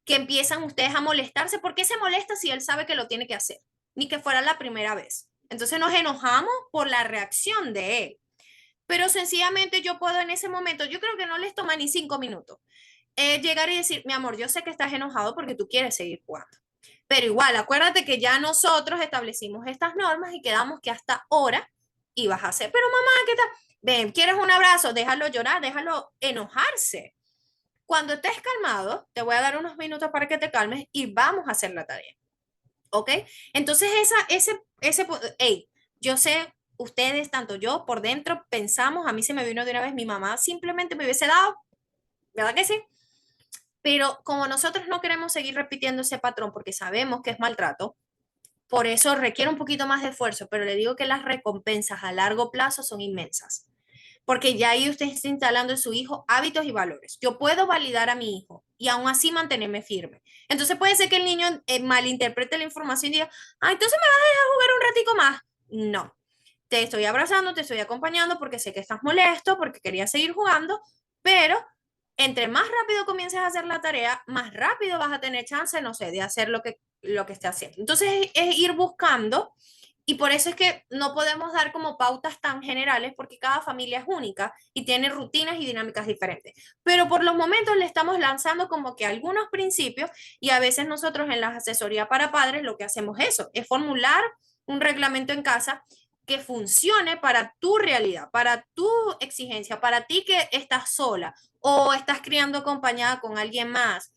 empiezan ustedes a molestarse. ¿Por qué se molesta si él sabe que lo tiene que hacer? Ni que fuera la primera vez. Entonces nos enojamos por la reacción de él. Pero sencillamente yo puedo en ese momento, yo creo que no les toma ni 5 minutos, llegar y decir, mi amor, yo sé que estás enojado porque tú quieres seguir jugando. Pero igual, acuérdate que ya nosotros establecimos estas normas y quedamos que hasta ahora ibas a hacer. Pero mamá, ¿qué tal? Ven, ¿quieres un abrazo? Déjalo llorar, déjalo enojarse. Cuando estés calmado, te voy a dar unos minutos para que te calmes y vamos a hacer la tarea. ¿Ok? Entonces, hey, yo sé, ustedes, tanto yo, por dentro, pensamos, a mí se me vino de una vez mi mamá, simplemente me hubiese dado, ¿verdad que sí? Pero como nosotros no queremos seguir repitiendo ese patrón porque sabemos que es maltrato, por eso requiere un poquito más de esfuerzo, pero le digo que las recompensas a largo plazo son inmensas, porque ya ahí usted está instalando en su hijo hábitos y valores. Yo puedo validar a mi hijo y aún así mantenerme firme. Entonces puede ser que el niño malinterprete la información y diga, ah, entonces me vas a dejar jugar un ratico más. No, te estoy abrazando, te estoy acompañando porque sé que estás molesto, porque querías seguir jugando, pero entre más rápido comiences a hacer la tarea, más rápido vas a tener chance, no sé, de hacer lo que esté haciendo. Entonces es ir buscando Y por eso es que no podemos dar como pautas tan generales porque cada familia es única y tiene rutinas y dinámicas diferentes. Pero por los momentos le estamos lanzando como que algunos principios y a veces nosotros en las asesorías para padres lo que hacemos eso, es formular un reglamento en casa que funcione para tu realidad, para tu exigencia, para ti que estás sola o estás criando acompañada con alguien más,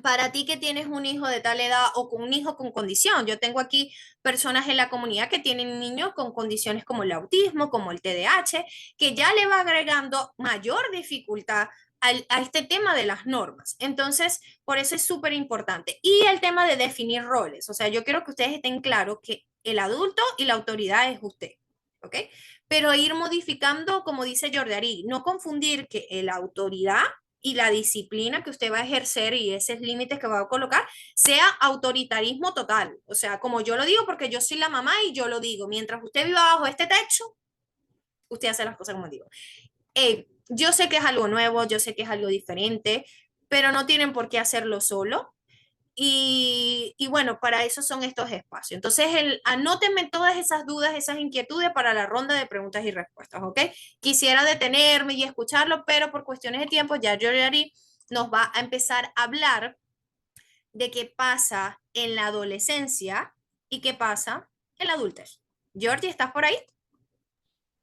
para ti que tienes un hijo de tal edad o con un hijo con condición. Yo tengo aquí personas en la comunidad que tienen niños con condiciones como el autismo, como el TDAH, que ya le va agregando mayor dificultad a este tema de las normas. Entonces, por eso es súper importante. Y el tema de definir roles. O sea, yo quiero que ustedes estén claros que el adulto y la autoridad es usted. ¿Ok? Pero ir modificando, como dice Jordi, no confundir que la autoridad y la disciplina que usted va a ejercer y esos límites que va a colocar sea autoritarismo total. O sea, como yo lo digo porque yo soy la mamá y yo lo digo, mientras usted viva bajo este techo, usted hace las cosas como digo. Yo sé que es algo nuevo, yo sé que es algo diferente, pero no tienen por qué hacerlo solo. Y bueno, para eso son estos espacios. Entonces, anótenme todas esas dudas, esas inquietudes para la ronda de preguntas y respuestas, ¿ok? Quisiera detenerme y escucharlo, pero por cuestiones de tiempo, ya Yori nos va a empezar a hablar de qué pasa en la adolescencia y qué pasa en la adultez. Georgie, ¿estás por ahí?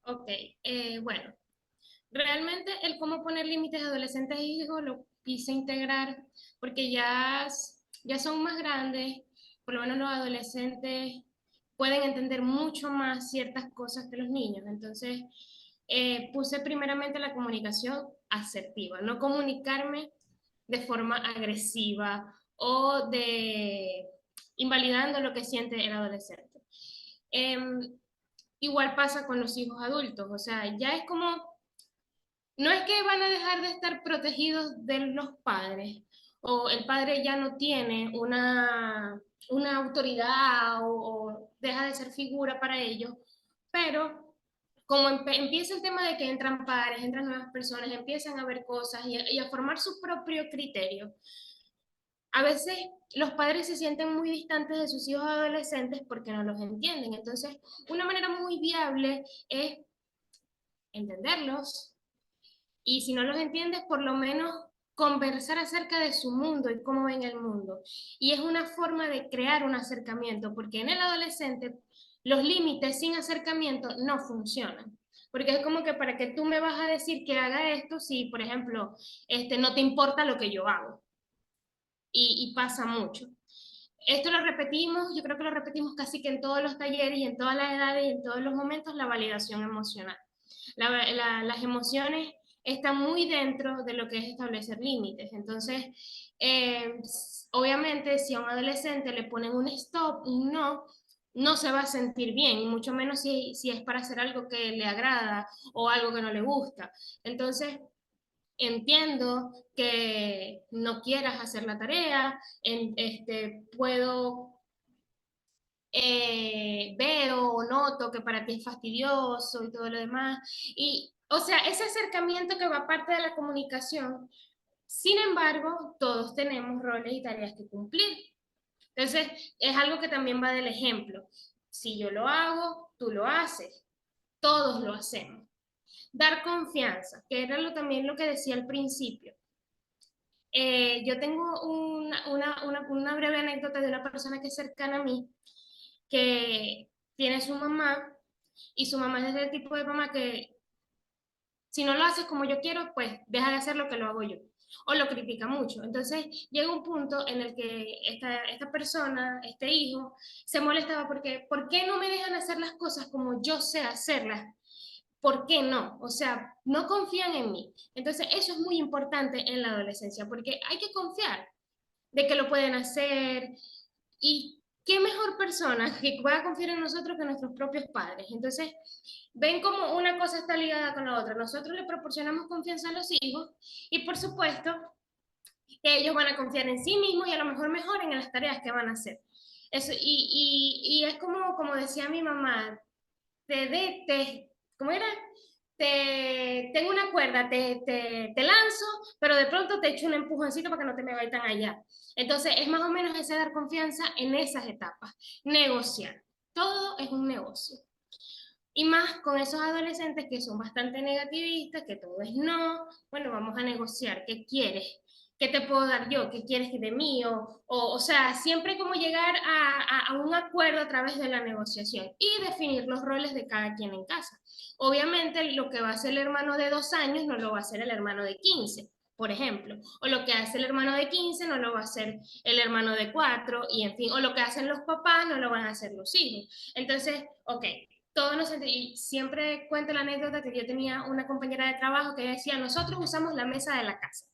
Ok, bueno, realmente el cómo poner límites a adolescentes e hijos lo quise integrar porque ya son más grandes, por lo menos los adolescentes pueden entender mucho más ciertas cosas que los niños. Entonces, puse primeramente la comunicación asertiva, no comunicarme de forma agresiva o de invalidando lo que siente el adolescente. Igual pasa con los hijos adultos, o sea, ya es como no es que van a dejar de estar protegidos de los padres, o el padre ya no tiene una autoridad o deja de ser figura para ellos, pero como empieza el tema de que entran padres, entran nuevas personas, empiezan a ver cosas y a formar su propio criterio, a veces los padres se sienten muy distantes de sus hijos adolescentes porque no los entienden. Entonces, una manera muy viable es entenderlos, y si no los entiendes, por lo menos conversar acerca de su mundo y cómo ven el mundo. Y es una forma de crear un acercamiento, porque en el adolescente los límites sin acercamiento no funcionan. Porque es como que para que tú me vas a decir que haga esto si, por ejemplo, no te importa lo que yo hago. Y pasa mucho. Esto lo repetimos, yo creo que lo repetimos casi que en todos los talleres y en todas las edades y en todos los momentos, la validación emocional. Las emociones están muy dentro de lo que es establecer límites. Entonces, obviamente, si a un adolescente le ponen un stop, un no, no se va a sentir bien, y mucho menos si es para hacer algo que le agrada o algo que no le gusta. Entonces, entiendo que no quieras hacer la tarea, puedo veo o noto que para ti es fastidioso y todo lo demás. Y, o sea, ese acercamiento que va parte de la comunicación, sin embargo, todos tenemos roles y tareas que cumplir. Entonces, es algo que también va del ejemplo. Si yo lo hago, tú lo haces. Todos lo hacemos. Dar confianza, que era también lo que decía al principio. Yo tengo una breve anécdota de una persona que es cercana a mí, que tiene su mamá, y su mamá es el tipo de mamá que si no lo haces como yo quiero, pues deja de hacer lo que lo hago yo. O lo critica mucho. Entonces llega un punto en el que esta persona, este hijo, se molestaba porque, ¿por qué no me dejan hacer las cosas como yo sé hacerlas? ¿Por qué no? O sea, no confían en mí. Entonces eso es muy importante en la adolescencia, porque hay que confiar de que lo pueden hacer. Y qué mejor persona que pueda confiar en nosotros que nuestros propios padres. Entonces, ven como una cosa está ligada con la otra. Nosotros le proporcionamos confianza a los hijos y por supuesto que ellos van a confiar en sí mismos y a lo mejor mejoren en las tareas que van a hacer. Eso, y es como decía mi mamá, ¿cómo era? Tengo una cuerda, te lanzo, pero de pronto te echo un empujoncito para que no te me vayas tan allá. Entonces, es más o menos ese dar confianza en esas etapas. Negociar. Todo es un negocio. Y más con esos adolescentes que son bastante negativistas, que todo es no, bueno, vamos a negociar, ¿qué quieres? ¿Qué te puedo dar yo? ¿Qué quieres de mí? O sea, siempre como llegar a un acuerdo a través de la negociación y definir los roles de cada quien en casa. Obviamente lo que va a hacer el hermano de 2 años no lo va a hacer el hermano de 15, por ejemplo, o lo que hace el hermano de 15 no lo va a hacer el hermano de 4, y en fin, o lo que hacen los papás no lo van a hacer los hijos. Entonces, ok, todos nos y siempre cuento la anécdota que yo tenía una compañera de trabajo que decía, nosotros usamos la mesa de la casa,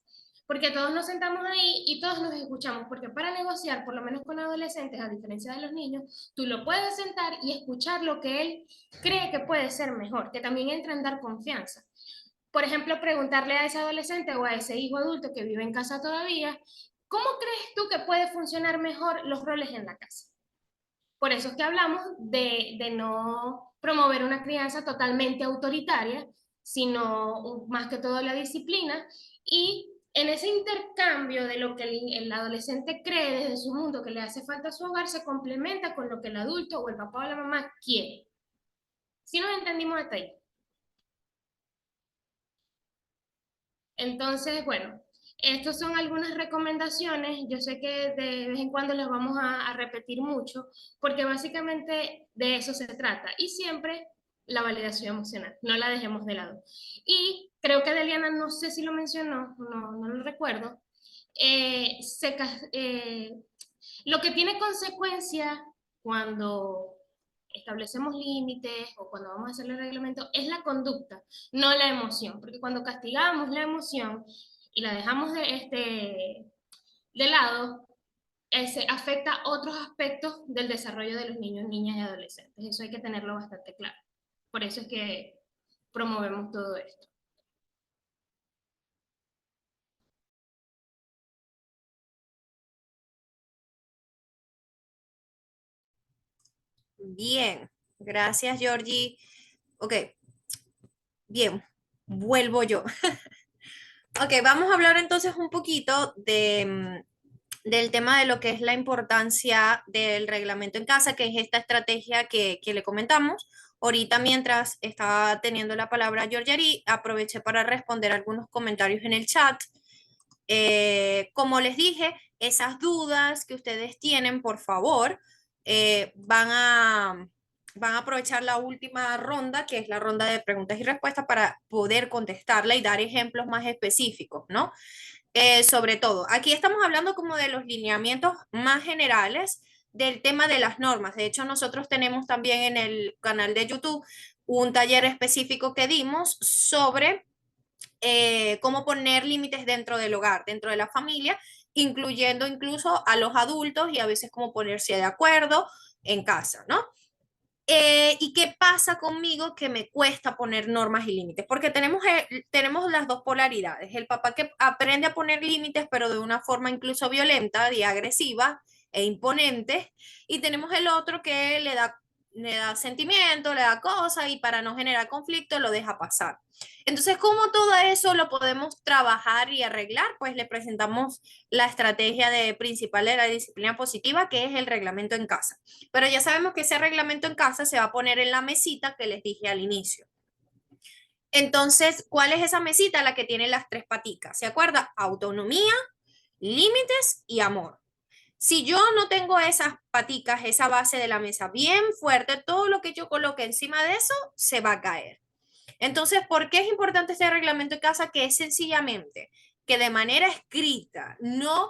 porque todos nos sentamos ahí y todos nos escuchamos, porque para negociar, por lo menos con adolescentes, a diferencia de los niños, tú lo puedes sentar y escuchar lo que él cree que puede ser mejor, que también entra en dar confianza. Por ejemplo, preguntarle a ese adolescente o a ese hijo adulto que vive en casa todavía, ¿cómo crees tú que puede funcionar mejor los roles en la casa? Por eso es que hablamos de no promover una crianza totalmente autoritaria, sino más que todo la disciplina. Y en ese intercambio de lo que el adolescente cree desde su mundo que le hace falta a su hogar, se complementa con lo que el adulto o el papá o la mamá quiere. Si nos entendimos hasta ahí. Entonces, bueno, estas son algunas recomendaciones. Yo sé que de vez en cuando las vamos a repetir mucho, porque básicamente de eso se trata. Y siempre la validación emocional, no la dejemos de lado. Y creo que Deliana, no sé si lo mencionó, no lo recuerdo, eh, se ca- eh, lo que tiene consecuencia cuando establecemos límites o cuando vamos a hacer el reglamento es la conducta, no la emoción, porque cuando castigamos la emoción y la dejamos de lado, se afecta otros aspectos del desarrollo de los niños, niñas y adolescentes. Eso hay que tenerlo bastante claro. Por eso es que promovemos todo esto. Bien, gracias, Georgie. Ok, bien, vuelvo yo. Ok, vamos a hablar entonces un poquito del tema de lo que es la importancia del reglamento en casa, que es esta estrategia que le comentamos. Ahorita, mientras estaba teniendo la palabra Georgiari, aproveché para responder algunos comentarios en el chat. Como les dije, esas dudas que ustedes tienen, por favor, van a aprovechar la última ronda, que es la ronda de preguntas y respuestas, para poder contestarla y dar ejemplos más específicos, ¿no? Sobre todo, aquí estamos hablando como de los lineamientos más generales del tema de las normas. De hecho, nosotros tenemos también en el canal de YouTube un taller específico que dimos sobre cómo poner límites dentro del hogar, dentro de la familia, incluyendo incluso a los adultos y a veces cómo ponerse de acuerdo en casa, ¿no? ¿Y qué pasa conmigo que me cuesta poner normas y límites? Porque tenemos las dos polaridades. El papá que aprende a poner límites, pero de una forma incluso violenta y agresiva e imponente. Y tenemos el otro que le da sentimiento, le da cosas y para no generar conflicto lo deja pasar. Entonces, ¿cómo todo eso lo podemos trabajar y arreglar? Pues le presentamos la estrategia principal de la disciplina positiva, que es el reglamento en casa. Pero ya sabemos que ese reglamento en casa se va a poner en la mesita que les dije al inicio. Entonces, ¿cuál es esa mesita? La que tiene las tres paticas. ¿Se acuerda? Autonomía, límites y amor. Si yo no tengo esas paticas, esa base de la mesa bien fuerte, todo lo que yo coloque encima de eso se va a caer. Entonces, ¿por qué es importante este reglamento de casa? Que es sencillamente que de manera escrita, no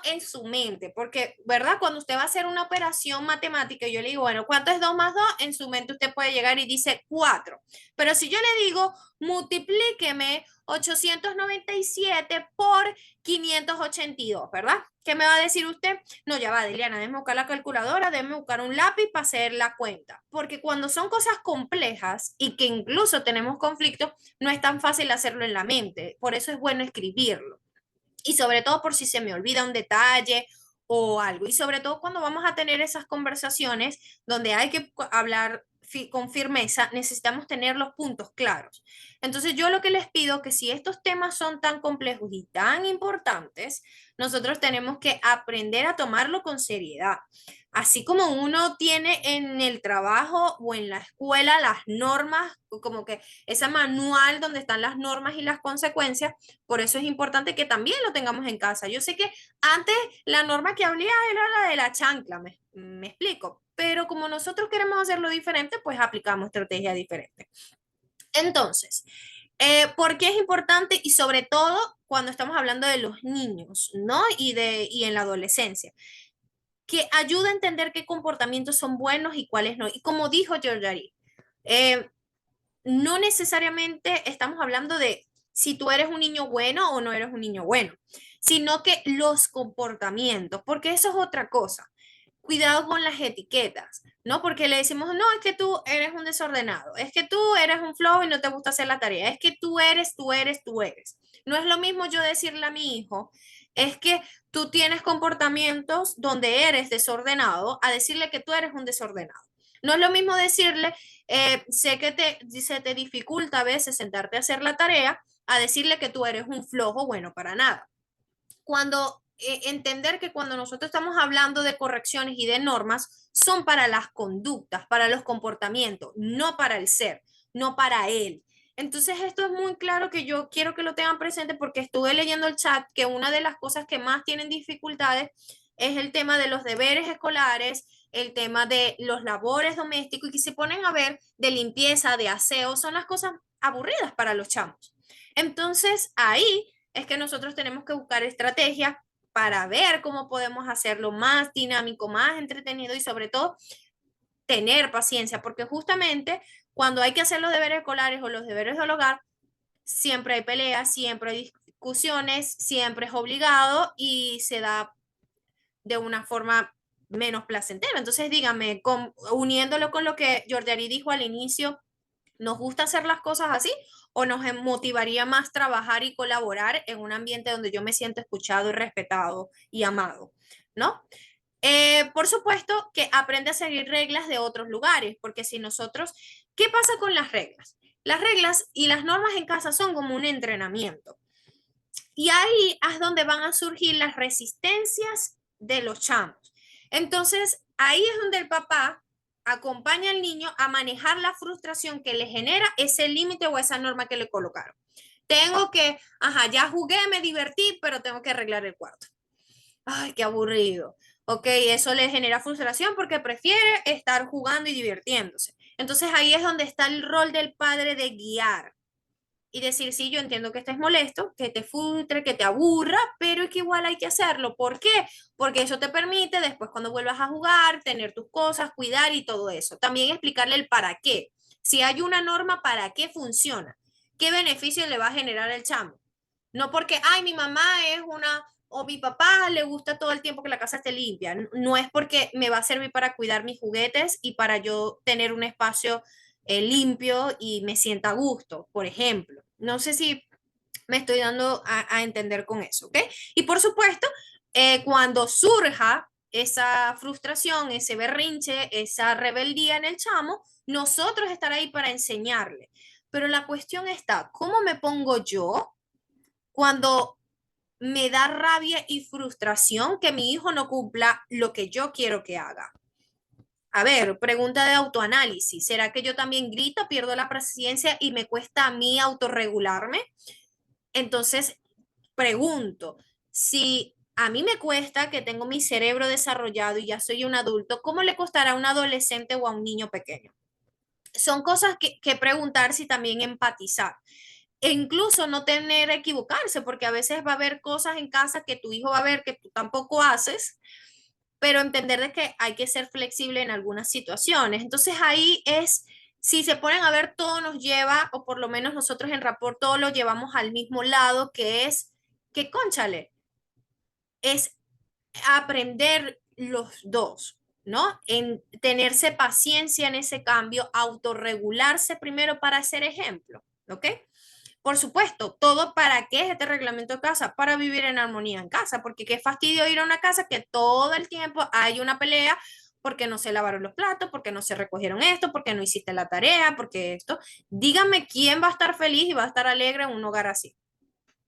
en su mente, porque, ¿verdad? Cuando usted va a hacer una operación matemática, yo le digo, bueno, ¿cuánto es 2 más 2? En su mente usted puede llegar y dice 4. Pero si yo le digo, multiplíqueme 897 por 582, ¿verdad? ¿Qué me va a decir usted? No, ya va, Diliana, déjeme buscar la calculadora, déjeme buscar un lápiz para hacer la cuenta. Porque cuando son cosas complejas y que incluso tenemos conflictos, no es tan fácil hacerlo en la mente. Por eso es bueno escribirlo. Y sobre todo por si se me olvida un detalle o algo. Y sobre todo cuando vamos a tener esas conversaciones donde hay que hablar con firmeza, necesitamos tener los puntos claros. Entonces yo lo que les pido que si estos temas son tan complejos y tan importantes, nosotros tenemos que aprender a tomarlo con seriedad. Así como uno tiene en el trabajo o en la escuela las normas, como que ese manual donde están las normas y las consecuencias, por eso es importante que también lo tengamos en casa. Yo sé que antes la norma que hablaba era la de la chancla, me explico, pero como nosotros queremos hacerlo diferente, pues aplicamos estrategias diferentes. Entonces, ¿por qué es importante? Y sobre todo cuando estamos hablando de los niños, ¿no? Y en la adolescencia, que ayuda a entender qué comportamientos son buenos y cuáles no. Y como dijo Georgiari, no necesariamente estamos hablando de si tú eres un niño bueno o no eres un niño bueno, sino que los comportamientos, porque eso es otra cosa. Cuidado con las etiquetas, ¿no? Porque le decimos, no, es que tú eres un desordenado, es que tú eres un flojo y no te gusta hacer la tarea, es que tú eres, tú eres, tú eres. No es lo mismo yo decirle a mi hijo, es que tú tienes comportamientos donde eres desordenado, a decirle que tú eres un desordenado. No es lo mismo decirle, sé que se te dificulta a veces sentarte a hacer la tarea, a decirle que tú eres un flojo, bueno, para nada. Cuando entender que cuando nosotros estamos hablando de correcciones y de normas, son para las conductas, para los comportamientos, no para el ser, no para él. Entonces esto es muy claro que yo quiero que lo tengan presente porque estuve leyendo el chat que una de las cosas que más tienen dificultades es el tema de los deberes escolares, el tema de los labores domésticos y que se ponen a ver de limpieza, de aseo, son las cosas aburridas para los chamos. Entonces ahí es que nosotros tenemos que buscar estrategias para ver cómo podemos hacerlo más dinámico, más entretenido y sobre todo tener paciencia, porque justamente cuando hay que hacer los deberes escolares o los deberes del hogar, siempre hay peleas, siempre hay discusiones, siempre es obligado y se da de una forma menos placentera. Entonces, dígame, uniéndolo con lo que Jordiari dijo al inicio, ¿nos gusta hacer las cosas así o nos motivaría más trabajar y colaborar en un ambiente donde yo me siento escuchado y respetado y amado? ¿No? Por supuesto que aprende a seguir reglas de otros lugares, porque si nosotros, ¿qué pasa con las reglas? Las reglas y las normas en casa son como un entrenamiento. Y ahí es donde van a surgir las resistencias de los chamos. Entonces, ahí es donde el papá acompaña al niño a manejar la frustración que le genera ese límite o esa norma que le colocaron. Tengo que, ajá, ya jugué, me divertí, pero tengo que arreglar el cuarto. Ay, qué aburrido. Ok, eso le genera frustración porque prefiere estar jugando y divirtiéndose. Entonces ahí es donde está el rol del padre de guiar y decir, sí, yo entiendo que estés molesto, que te frustre, que te aburra, pero es que igual hay que hacerlo. ¿Por qué? Porque eso te permite después cuando vuelvas a jugar, tener tus cosas, cuidar y todo eso. También explicarle el para qué. Si hay una norma, ¿para qué funciona? ¿Qué beneficio le va a generar el chamo? No porque, ay, mi mamá es una, o mi papá le gusta todo el tiempo que la casa esté limpia. No es porque me va a servir para cuidar mis juguetes y para yo tener un espacio limpio y me sienta a gusto, por ejemplo. No sé si me estoy dando a entender con eso, ¿ok? Y por supuesto, cuando surja esa frustración, ese berrinche, esa rebeldía en el chamo, nosotros estar ahí para enseñarle. Pero la cuestión está, ¿cómo me pongo yo cuando me da rabia y frustración que mi hijo no cumpla lo que yo quiero que haga? A ver, pregunta de autoanálisis. ¿Será que yo también grito, pierdo la paciencia y me cuesta a mí autorregularme? Entonces, pregunto, si a mí me cuesta que tengo mi cerebro desarrollado y ya soy un adulto, ¿cómo le costará a un adolescente o a un niño pequeño? Son cosas que preguntar si también empatizar. E incluso no tener a equivocarse, porque a veces va a haber cosas en casa que tu hijo va a ver que tú tampoco haces, pero entender de que hay que ser flexible en algunas situaciones. Entonces ahí es, si se ponen a ver, todo nos lleva, o por lo menos nosotros en Rapport, todo lo llevamos al mismo lado, que es que, cónchale, es aprender los dos, ¿no? En tenerse paciencia en ese cambio, autorregularse primero para ser ejemplo, ¿ok? Por supuesto, todo para qué es este reglamento de casa, para vivir en armonía en casa, porque qué fastidio ir a una casa que todo el tiempo hay una pelea porque no se lavaron los platos, porque no se recogieron esto, porque no hiciste la tarea, porque esto. Díganme quién va a estar feliz y va a estar alegre en un hogar así,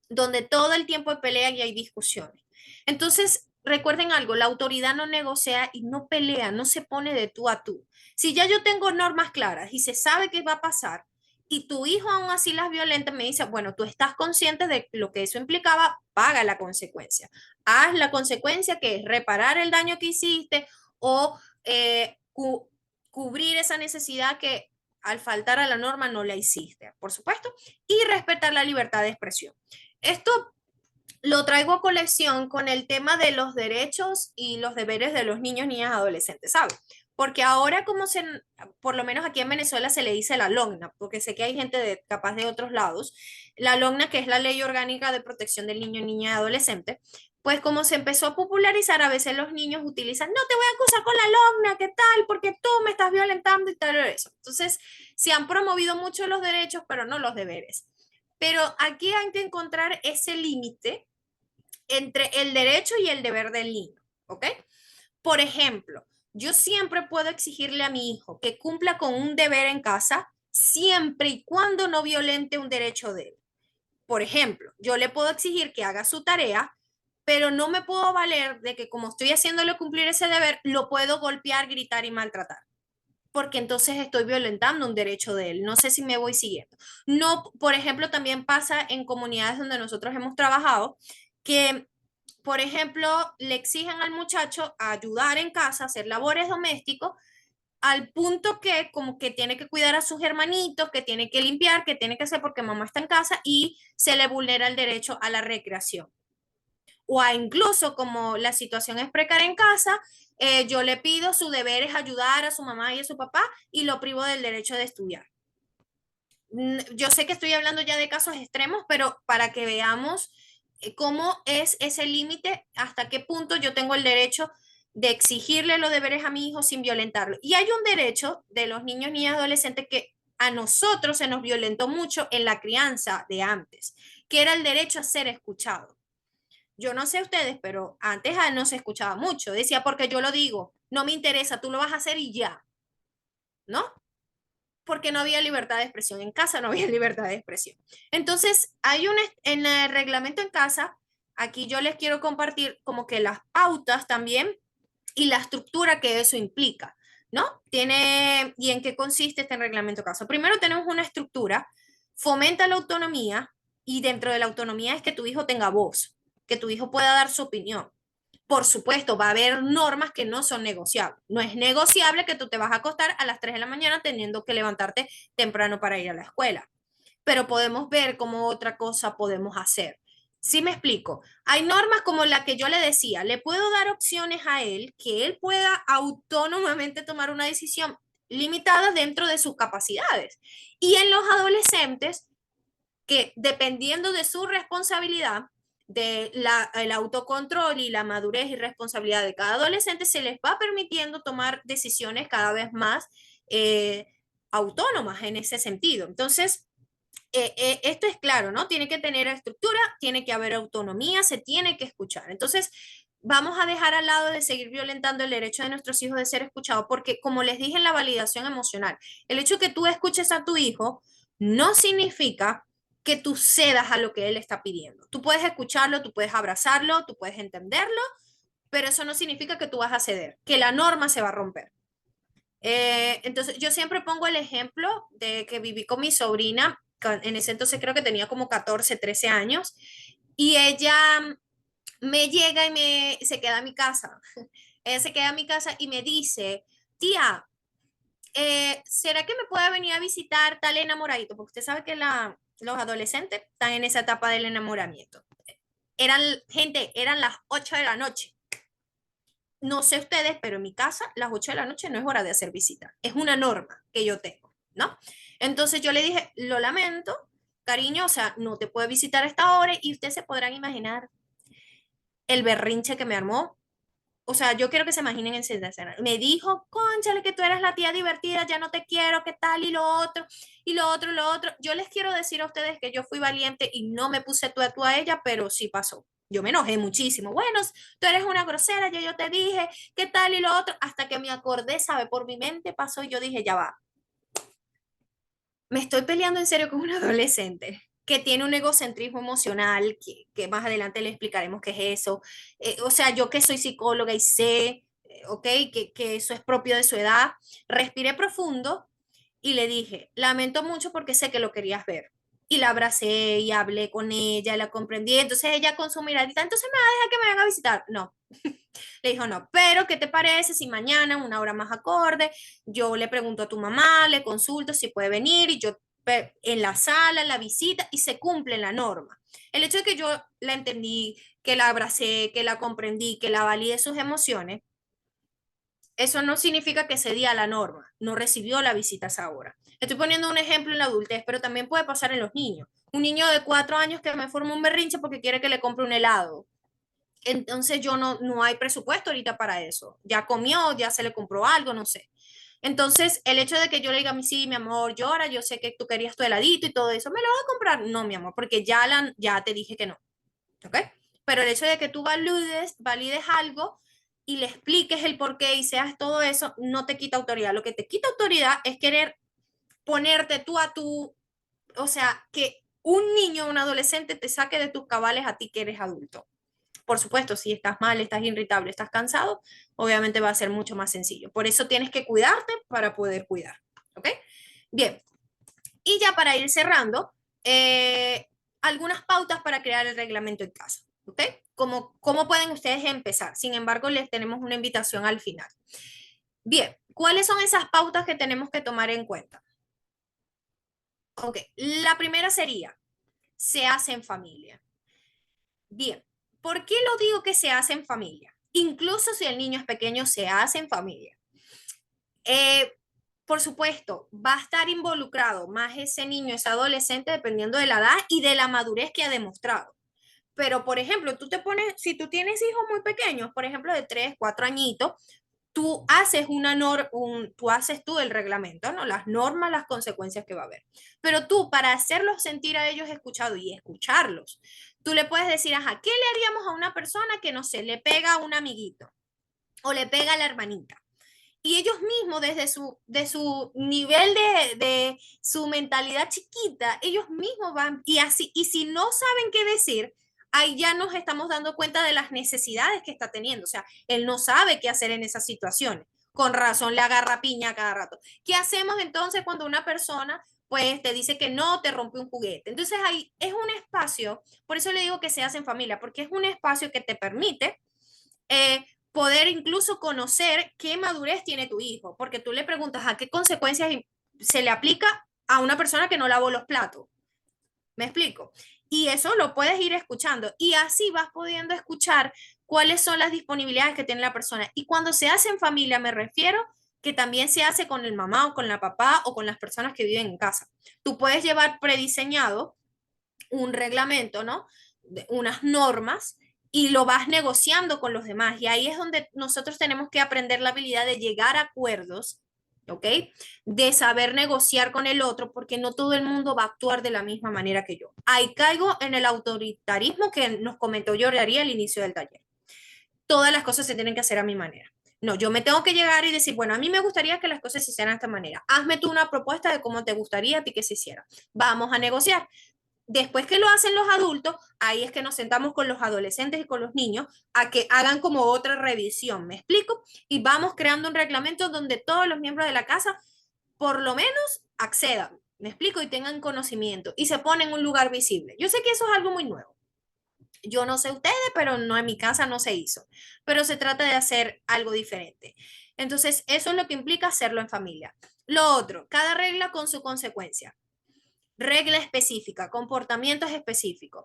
donde todo el tiempo hay pelea y hay discusiones. Entonces, recuerden algo, la autoridad no negocia y no pelea, no se pone de tú a tú. Si ya yo tengo normas claras y se sabe qué va a pasar, y tu hijo aún así las violenta, me dice, bueno, tú estás consciente de lo que eso implicaba, paga la consecuencia. Haz la consecuencia que es reparar el daño que hiciste o cubrir esa necesidad que al faltar a la norma no la hiciste, por supuesto, y respetar la libertad de expresión. Esto lo traigo a colección con el tema de los derechos y los deberes de los niños, niñas, adolescentes, ¿sabes? Porque ahora por lo menos aquí en Venezuela se le dice la LOGNA, porque sé que hay gente capaz de otros lados, la LOGNA, que es la Ley Orgánica de Protección del Niño, Niña y Adolescente, pues como se empezó a popularizar, a veces los niños utilizan, no te voy a acusar con la LOGNA, ¿qué tal? Porque tú me estás violentando y tal, eso. Entonces, se han promovido mucho los derechos, pero no los deberes. Pero aquí hay que encontrar ese límite entre el derecho y el deber del niño, ¿ok? Por ejemplo, yo siempre puedo exigirle a mi hijo que cumpla con un deber en casa siempre y cuando no violente un derecho de él. Por ejemplo, yo le puedo exigir que haga su tarea, pero no me puedo valer de que como estoy haciéndole cumplir ese deber, lo puedo golpear, gritar y maltratar, porque entonces estoy violentando un derecho de él. No sé si me voy siguiendo. No, por ejemplo, también pasa en comunidades donde nosotros hemos trabajado que, por ejemplo, le exigen al muchacho ayudar en casa, hacer labores domésticos, al punto que como que tiene que cuidar a sus hermanitos, que tiene que limpiar, que tiene que hacer porque mamá está en casa y se le vulnera el derecho a la recreación. O a incluso como la situación es precaria en casa, yo le pido su deber es ayudar a su mamá y a su papá y lo privo del derecho de estudiar. Yo sé que estoy hablando ya de casos extremos, pero para que veamos cómo es ese límite, hasta qué punto yo tengo el derecho de exigirle los deberes a mi hijo sin violentarlo. Y hay un derecho de los niños, niñas y adolescentes que a nosotros se nos violentó mucho en la crianza de antes, que era el derecho a ser escuchado. Yo no sé ustedes, pero antes no se escuchaba mucho. Decía, porque yo lo digo, no me interesa, tú lo vas a hacer y ya, ¿no? Porque no había libertad de expresión. En casa no había libertad de expresión. Entonces, en el reglamento en casa, aquí yo les quiero compartir como que las pautas también y la estructura que eso implica, ¿no? ¿Y en qué consiste este reglamento en casa? Primero tenemos una estructura, fomenta la autonomía y dentro de la autonomía es que tu hijo tenga voz, que tu hijo pueda dar su opinión. Por supuesto, va a haber normas que no son negociables. No es negociable que tú te vas a acostar a las 3 de la mañana teniendo que levantarte temprano para ir a la escuela. Pero podemos ver cómo otra cosa podemos hacer. ¿Sí me explico? Hay normas como la que yo le decía, le puedo dar opciones a él que él pueda autónomamente tomar una decisión limitada dentro de sus capacidades. Y en los adolescentes, que dependiendo de su responsabilidad, el autocontrol y la madurez y responsabilidad de cada adolescente, se les va permitiendo tomar decisiones cada vez más autónomas en ese sentido. Entonces, esto es claro, ¿no? Tiene que tener estructura, tiene que haber autonomía, se tiene que escuchar. Entonces, vamos a dejar al lado de seguir violentando el derecho de nuestros hijos de ser escuchados, porque como les dije en la validación emocional, el hecho de que tú escuches a tu hijo no significa que tú cedas a lo que él está pidiendo. Tú puedes escucharlo, tú puedes abrazarlo, tú puedes entenderlo, pero eso no significa que tú vas a ceder, que la norma se va a romper. Entonces, yo siempre pongo el ejemplo de que viví con mi sobrina, en ese entonces creo que tenía como 14 13 años, y ella me llega y se queda en mi casa. Ella se queda en mi casa y me dice, tía, ¿será que me puede venir a visitar tal enamoradito? Porque usted sabe que los adolescentes están en esa etapa del enamoramiento. Eran las 8 de la noche. No sé ustedes, pero en mi casa las 8 de la noche no es hora de hacer visita. Es una norma que yo tengo, ¿no? Entonces yo le dije, lo lamento, cariño, o sea, no te puedo visitar a esta hora y ustedes se podrán imaginar el berrinche que me armó. O sea, yo quiero que se imaginen en esa escena. Me dijo, cónchale, que tú eres la tía divertida, ya no te quiero, qué tal, y lo otro, y lo otro. Yo les quiero decir a ustedes que yo fui valiente y no me puse tú a ella, pero sí pasó. Yo me enojé muchísimo. Bueno, tú eres una grosera, ya yo te dije, ¿qué tal? Y lo otro, hasta que me acordé, ¿sabe? Por mi mente pasó y yo dije, ya va, me estoy peleando en serio con un adolescente que tiene un egocentrismo emocional, que más adelante le explicaremos qué es eso. O sea, yo que soy psicóloga y sé, ok, que eso es propio de su edad, respiré profundo y le dije, lamento mucho porque sé que lo querías ver. Y la abracé y hablé con ella, la comprendí. Entonces ella con su miradita, entonces me va a dejar que me venga a visitar. No, le dijo no, pero ¿qué te parece si mañana, una hora más acorde, yo le pregunto a tu mamá, le consulto si puede venir y yo en la sala, la visita y se cumple la norma? El hecho de que yo la entendí, que la abracé, que la comprendí, que la valide sus emociones, eso no significa que cedía a la norma, no recibió la visita a esa hora. Estoy poniendo un ejemplo en la adultez, pero también puede pasar en los niños. Un niño de 4 años que me forma un berrinche porque quiere que le compre un helado. Entonces yo no hay presupuesto ahorita para eso. Ya comió, ya se le compró algo, no sé. Entonces, el hecho de que yo le diga a mí, sí, mi amor, llora, yo sé que tú querías tu heladito y todo eso, ¿me lo vas a comprar? No, mi amor, porque ya te dije que no, ¿ok? Pero el hecho de que tú valides algo y le expliques el por qué y seas todo eso, no te quita autoridad. Lo que te quita autoridad es querer ponerte tú a tu, o sea, que un niño o un adolescente te saque de tus cabales a ti que eres adulto. Por supuesto, si estás mal, estás irritable, estás cansado, obviamente va a ser mucho más sencillo. Por eso tienes que cuidarte para poder cuidar. ¿Ok? Bien. Y ya para ir cerrando, algunas pautas para crear el reglamento en casa. ¿Ok? ¿Cómo pueden ustedes empezar? Sin embargo, les tenemos una invitación al final. Bien, ¿cuáles son esas pautas que tenemos que tomar en cuenta? Ok, la primera sería, se hace en familia. Bien, ¿por qué lo digo que se hace en familia? Incluso si el niño es pequeño, se hace en familia. Eh, por supuesto, va a estar involucrado más ese niño, ese adolescente, dependiendo de la edad y de la madurez que ha demostrado. Pero, por ejemplo, tú te pones, si tú tienes hijos muy pequeños, por ejemplo, de 3, 4 añitos, tú haces tú el reglamento, ¿no? Las normas, las consecuencias que va a haber. Pero tú, para hacerlos sentir a ellos escuchados y escucharlos, tú le puedes decir, ajá, ¿qué le haríamos a una persona que, no sé, le pega a un amiguito o le pega a la hermanita? Y ellos mismos, de su nivel de su mentalidad chiquita, ellos mismos van, y así, y si no saben qué decir, ahí ya nos estamos dando cuenta de las necesidades que está teniendo. O sea, él no sabe qué hacer en esas situaciones. Con razón le agarra piña cada rato. ¿Qué hacemos entonces cuando una persona pues te dice que no, te rompe un juguete? Entonces ahí es un espacio, por eso le digo que se hace en familia, porque es un espacio que te permite poder incluso conocer qué madurez tiene tu hijo, porque tú le preguntas a qué consecuencias se le aplica a una persona que no lavó los platos. ¿Me explico? Y eso lo puedes ir escuchando y así vas pudiendo escuchar cuáles son las disponibilidades que tiene la persona. Y cuando se hace en familia, me refiero que también se hace con el mamá o con la papá o con las personas que viven en casa. Tú puedes llevar prediseñado un reglamento, ¿no? Unas normas y lo vas negociando con los demás. Y ahí es donde nosotros tenemos que aprender la habilidad de llegar a acuerdos, ¿ok? De saber negociar con el otro, porque no todo el mundo va a actuar de la misma manera que yo. Ahí caigo en el autoritarismo que nos comentó Jordi al inicio del taller. Todas las cosas se tienen que hacer a mi manera. No, yo me tengo que llegar y decir, bueno, a mí me gustaría que las cosas se hicieran de esta manera. Hazme tú una propuesta de cómo te gustaría a ti que se hiciera. Vamos a negociar. Después que lo hacen los adultos, ahí es que nos sentamos con los adolescentes y con los niños a que hagan como otra revisión, ¿me explico? Y vamos creando un reglamento donde todos los miembros de la casa por lo menos accedan, ¿me explico? Y tengan conocimiento y se ponen en un lugar visible. Yo sé que eso es algo muy nuevo. Yo no sé ustedes, pero no en mi casa no se hizo. Pero se trata de hacer algo diferente. Entonces, eso es lo que implica hacerlo en familia. Lo otro, cada regla con su consecuencia. Regla específica, comportamientos específicos.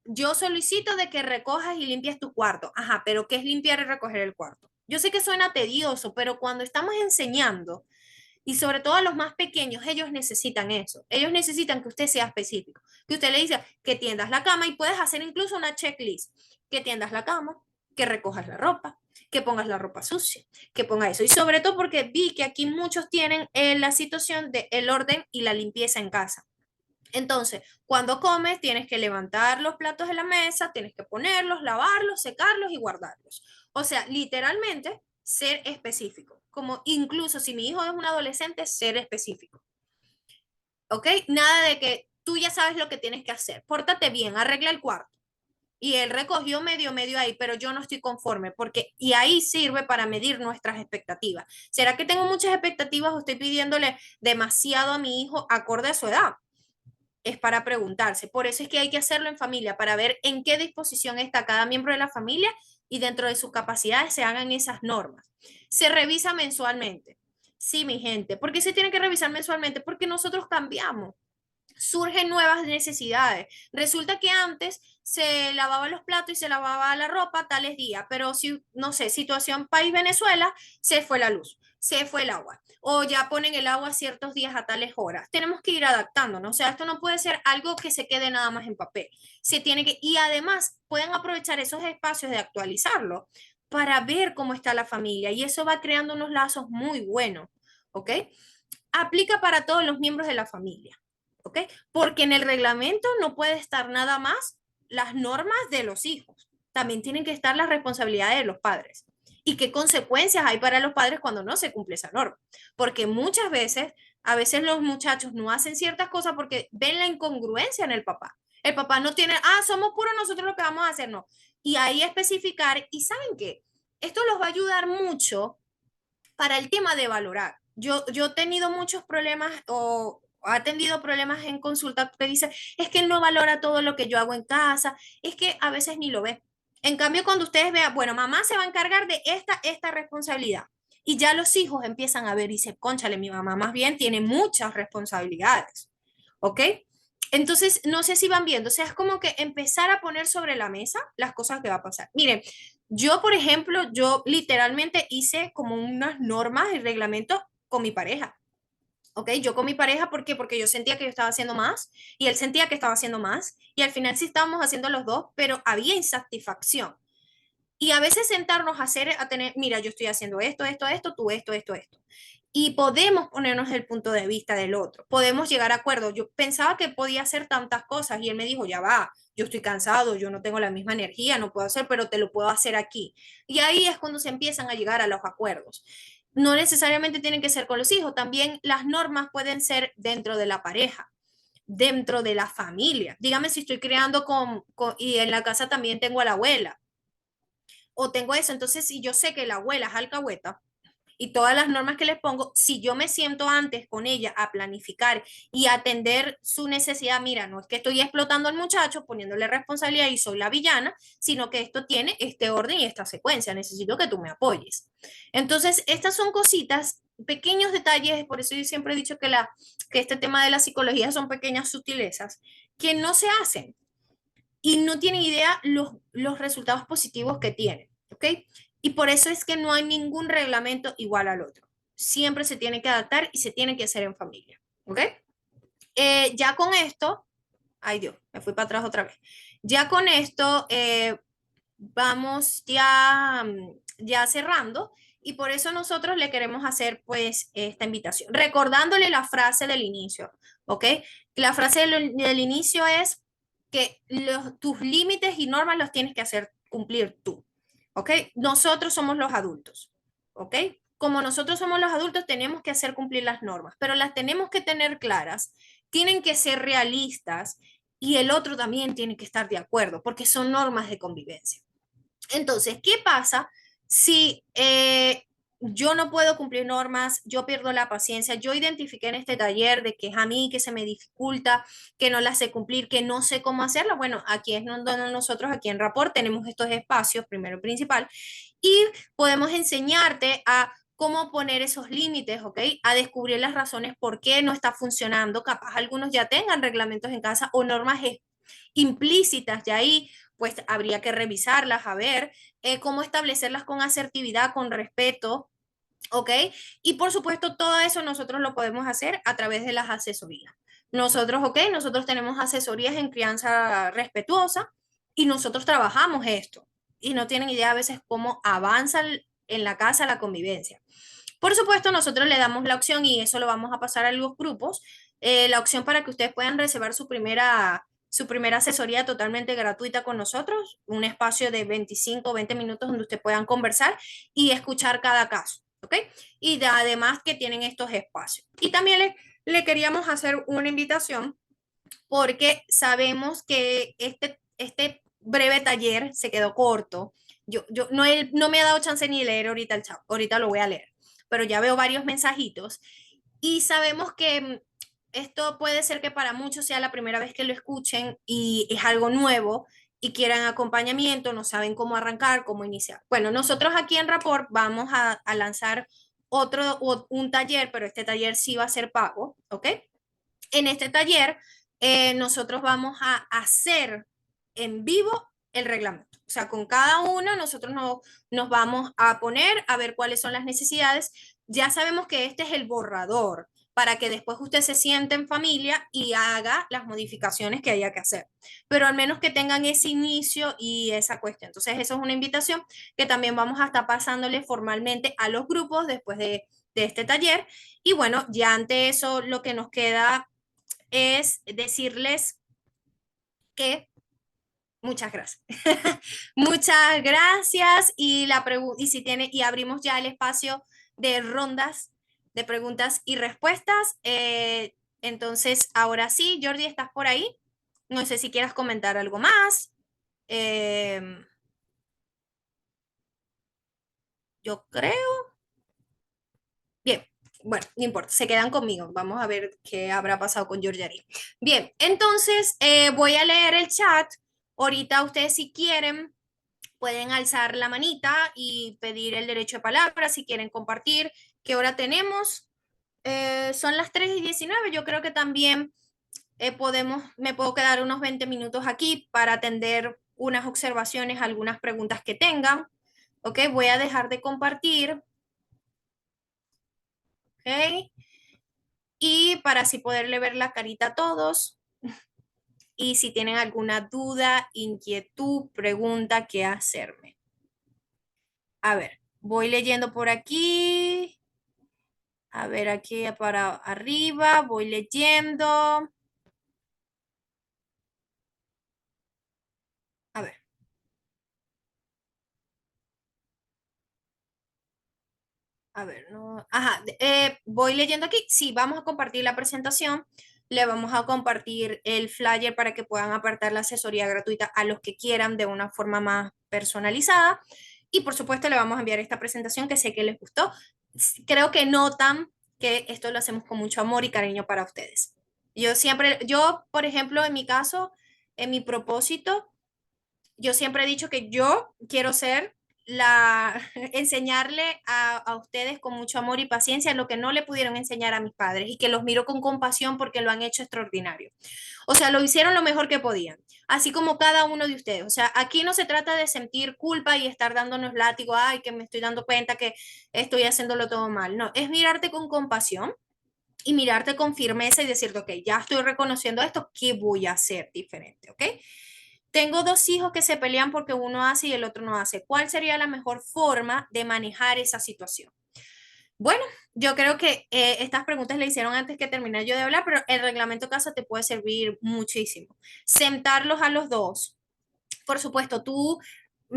Yo solicito de que recojas y limpies tu cuarto. Ajá, pero ¿qué es limpiar y recoger el cuarto? Yo sé que suena tedioso, pero cuando estamos enseñando, y sobre todo a los más pequeños, ellos necesitan eso. Ellos necesitan que usted sea específico. Que usted le diga que tiendas la cama y puedes hacer incluso una checklist. Que tiendas la cama, que recojas la ropa, que pongas la ropa sucia, que ponga eso. Y sobre todo porque vi que aquí muchos tienen la situación del orden y la limpieza en casa. Entonces, cuando comes, tienes que levantar los platos de la mesa, tienes que ponerlos, lavarlos, secarlos y guardarlos. O sea, literalmente, ser específico. Como incluso si mi hijo es un adolescente, ser específico. ¿Ok? Nada de que tú ya sabes lo que tienes que hacer. Pórtate bien, arregla el cuarto. Y él recogió medio ahí, pero yo no estoy conforme, porque y ahí sirve para medir nuestras expectativas. ¿Será que tengo muchas expectativas o estoy pidiéndole demasiado a mi hijo acorde a su edad? Es para preguntarse. Por eso es que hay que hacerlo en familia, para ver en qué disposición está cada miembro de la familia y dentro de sus capacidades se hagan esas normas. Se revisa mensualmente. Sí, mi gente. ¿Por qué se tiene que revisar mensualmente? Porque nosotros cambiamos, surgen nuevas necesidades. Resulta que antes se lavaba los platos y se lavaba la ropa tales días, pero si, no sé, situación país Venezuela, se fue la luz, se fue el agua, o ya ponen el agua ciertos días a tales horas. Tenemos que ir adaptándonos, o sea, esto no puede ser algo que se quede nada más en papel. Se tiene que, y además pueden aprovechar esos espacios de actualizarlo para ver cómo está la familia y eso va creando unos lazos muy buenos, ¿ok? Aplica para todos los miembros de la familia. ¿Ok? Porque en el reglamento no puede estar nada más las normas de los hijos. También tienen que estar las responsabilidades de los padres. ¿Y qué consecuencias hay para los padres cuando no se cumple esa norma? Porque muchas veces, a veces los muchachos no hacen ciertas cosas porque ven la incongruencia en el papá. El papá no tiene, somos puros nosotros lo que vamos a hacer, no. Y ahí especificar, y ¿saben qué? Esto los va a ayudar mucho para el tema de valorar. Yo he tenido muchos problemas o ha atendido problemas en consulta que dice, es que él no valora todo lo que yo hago en casa, es que a veces ni lo ve. En cambio, cuando ustedes vean, bueno, mamá se va a encargar de esta responsabilidad. Y ya los hijos empiezan a ver y dicen, cónchale, mi mamá más bien tiene muchas responsabilidades. ¿Ok? Entonces, no sé si van viendo, o sea, es como que empezar a poner sobre la mesa las cosas que va a pasar. Miren, yo, por ejemplo, yo literalmente hice como unas normas y reglamentos con mi pareja. ¿Ok? Yo con mi pareja, ¿por qué? Porque yo sentía que yo estaba haciendo más y él sentía que estaba haciendo más y al final sí estábamos haciendo los dos, pero había insatisfacción. Y a veces sentarnos a hacer, a tener, mira, yo estoy haciendo esto, tú esto. Y podemos ponernos el punto de vista del otro, podemos llegar a acuerdos. Yo pensaba que podía hacer tantas cosas y él me dijo, ya va, yo estoy cansado, yo no tengo la misma energía, no puedo hacer, pero te lo puedo hacer aquí. Y ahí es cuando se empiezan a llegar a los acuerdos. No necesariamente tienen que ser con los hijos, también las normas pueden ser dentro de la pareja, dentro de la familia. Dígame si estoy creando y en la casa también tengo a la abuela o tengo eso. Entonces, si yo sé que la abuela es alcahueta y todas las normas que les pongo, si yo me siento antes con ella a planificar y atender su necesidad, mira, no es que estoy explotando al muchacho poniéndole responsabilidad y soy la villana, sino que esto tiene este orden y esta secuencia, necesito que tú me apoyes. Entonces, estas son cositas, pequeños detalles, por eso yo siempre he dicho que este tema de la psicología son pequeñas sutilezas que no se hacen y no tienen idea los resultados positivos que tienen, ¿ok? Y por eso es que no hay ningún reglamento igual al otro. Siempre se tiene que adaptar y se tiene que hacer en familia, ¿ok? Ya con esto, ay Dios, me fui para atrás otra vez. Ya con esto vamos ya cerrando y por eso nosotros le queremos hacer pues esta invitación, recordándole la frase del inicio, ¿ok? La frase del inicio es que tus límites y normas los tienes que hacer cumplir tú, ¿ok? Nosotros somos los adultos, ¿ok? Como nosotros somos los adultos, tenemos que hacer cumplir las normas, pero las tenemos que tener claras, tienen que ser realistas y el otro también tiene que estar de acuerdo, porque son normas de convivencia. Entonces, ¿qué pasa si yo no puedo cumplir normas, yo pierdo la paciencia? Yo identifiqué en este taller de que es a mí que se me dificulta, que no las sé cumplir, que no sé cómo hacerlo. Bueno, aquí es donde nosotros, aquí en Rapport, tenemos estos espacios, primero y principal, y podemos enseñarte a cómo poner esos límites, ¿ok? A descubrir las razones por qué no está funcionando. Capaz algunos ya tengan reglamentos en casa o normas implícitas ya ahí, pues habría que revisarlas, a ver cómo establecerlas con asertividad, con respeto, ¿ok? Y por supuesto, todo eso nosotros lo podemos hacer a través de las asesorías. Nosotros, ¿ok? Nosotros tenemos asesorías en crianza respetuosa y nosotros trabajamos esto. Y no tienen idea a veces cómo avanza en la casa la convivencia. Por supuesto, nosotros le damos la opción y eso lo vamos a pasar a los grupos la opción para que ustedes puedan reservar su primera asesoría totalmente gratuita con nosotros, un espacio de 25 o 20 minutos donde ustedes puedan conversar y escuchar cada caso, ¿ok? Y además que tienen estos espacios. Y también le queríamos hacer una invitación porque sabemos que este breve taller se quedó corto. Yo no, no me ha dado chance ni de leer ahorita el chat, ahorita lo voy a leer, pero ya veo varios mensajitos y sabemos que esto puede ser que para muchos sea la primera vez que lo escuchen y es algo nuevo y quieran acompañamiento, no saben cómo arrancar, cómo iniciar. Bueno, nosotros aquí en Rapport vamos a lanzar un taller, pero este taller sí va a ser pago, ¿ok? En este taller, nosotros vamos a hacer en vivo el reglamento. O sea, con cada uno nosotros nos vamos a poner a ver cuáles son las necesidades. Ya sabemos que este es el borrador para que después usted se siente en familia y haga las modificaciones que haya que hacer. Pero al menos que tengan ese inicio y esa cuestión. Entonces, eso es una invitación que también vamos a estar pasándole formalmente a los grupos después de este taller. Y bueno, ya ante eso lo que nos queda es decirles que muchas gracias. Muchas gracias y si tiene y abrimos ya el espacio de rondas de preguntas y respuestas. Entonces, ahora sí, Jordi, ¿estás por ahí? No sé si quieras comentar algo más. Eh, yo creo. Bien, bueno, no importa, se quedan conmigo. Vamos a ver qué habrá pasado con Georgiari. Bien, entonces voy a leer el chat. Ahorita ustedes si quieren pueden alzar la manita y pedir el derecho de palabra si quieren compartir. ¿Qué hora tenemos? Son las 3:19. Yo creo que también me puedo quedar unos 20 minutos aquí para atender unas observaciones, algunas preguntas que tengan. Ok, voy a dejar de compartir. Ok. Y para así poderle ver la carita a todos. Y si tienen alguna duda, inquietud, pregunta, ¿qué hacerme? A ver, voy leyendo por aquí. A ver, aquí para arriba, voy leyendo. A ver, a ver, no. Ajá, voy leyendo aquí. Sí, vamos a compartir la presentación. Le vamos a compartir el flyer para que puedan apartar la asesoría gratuita a los que quieran de una forma más personalizada. Y por supuesto, le vamos a enviar esta presentación que sé que les gustó. Creo que notan que esto lo hacemos con mucho amor y cariño para ustedes. Por ejemplo, en mi caso, en mi propósito, yo siempre he dicho que yo quiero ser enseñarle a ustedes con mucho amor y paciencia lo que no le pudieron enseñar a mis padres y que los miro con compasión porque lo han hecho extraordinario. O sea, lo hicieron lo mejor que podían, así como cada uno de ustedes. O sea, aquí no se trata de sentir culpa y estar dándonos látigo, ay, que me estoy dando cuenta que estoy haciéndolo todo mal. No, es mirarte con compasión y mirarte con firmeza y decirte, ok, ya estoy reconociendo esto, ¿qué voy a hacer diferente? ¿Ok? Tengo dos hijos que se pelean porque uno hace y el otro no hace. ¿Cuál sería la mejor forma de manejar esa situación? Bueno, yo creo que estas preguntas le hicieron antes que terminar yo de hablar, pero el reglamento casa te puede servir muchísimo. Sentarlos a los dos. Por supuesto,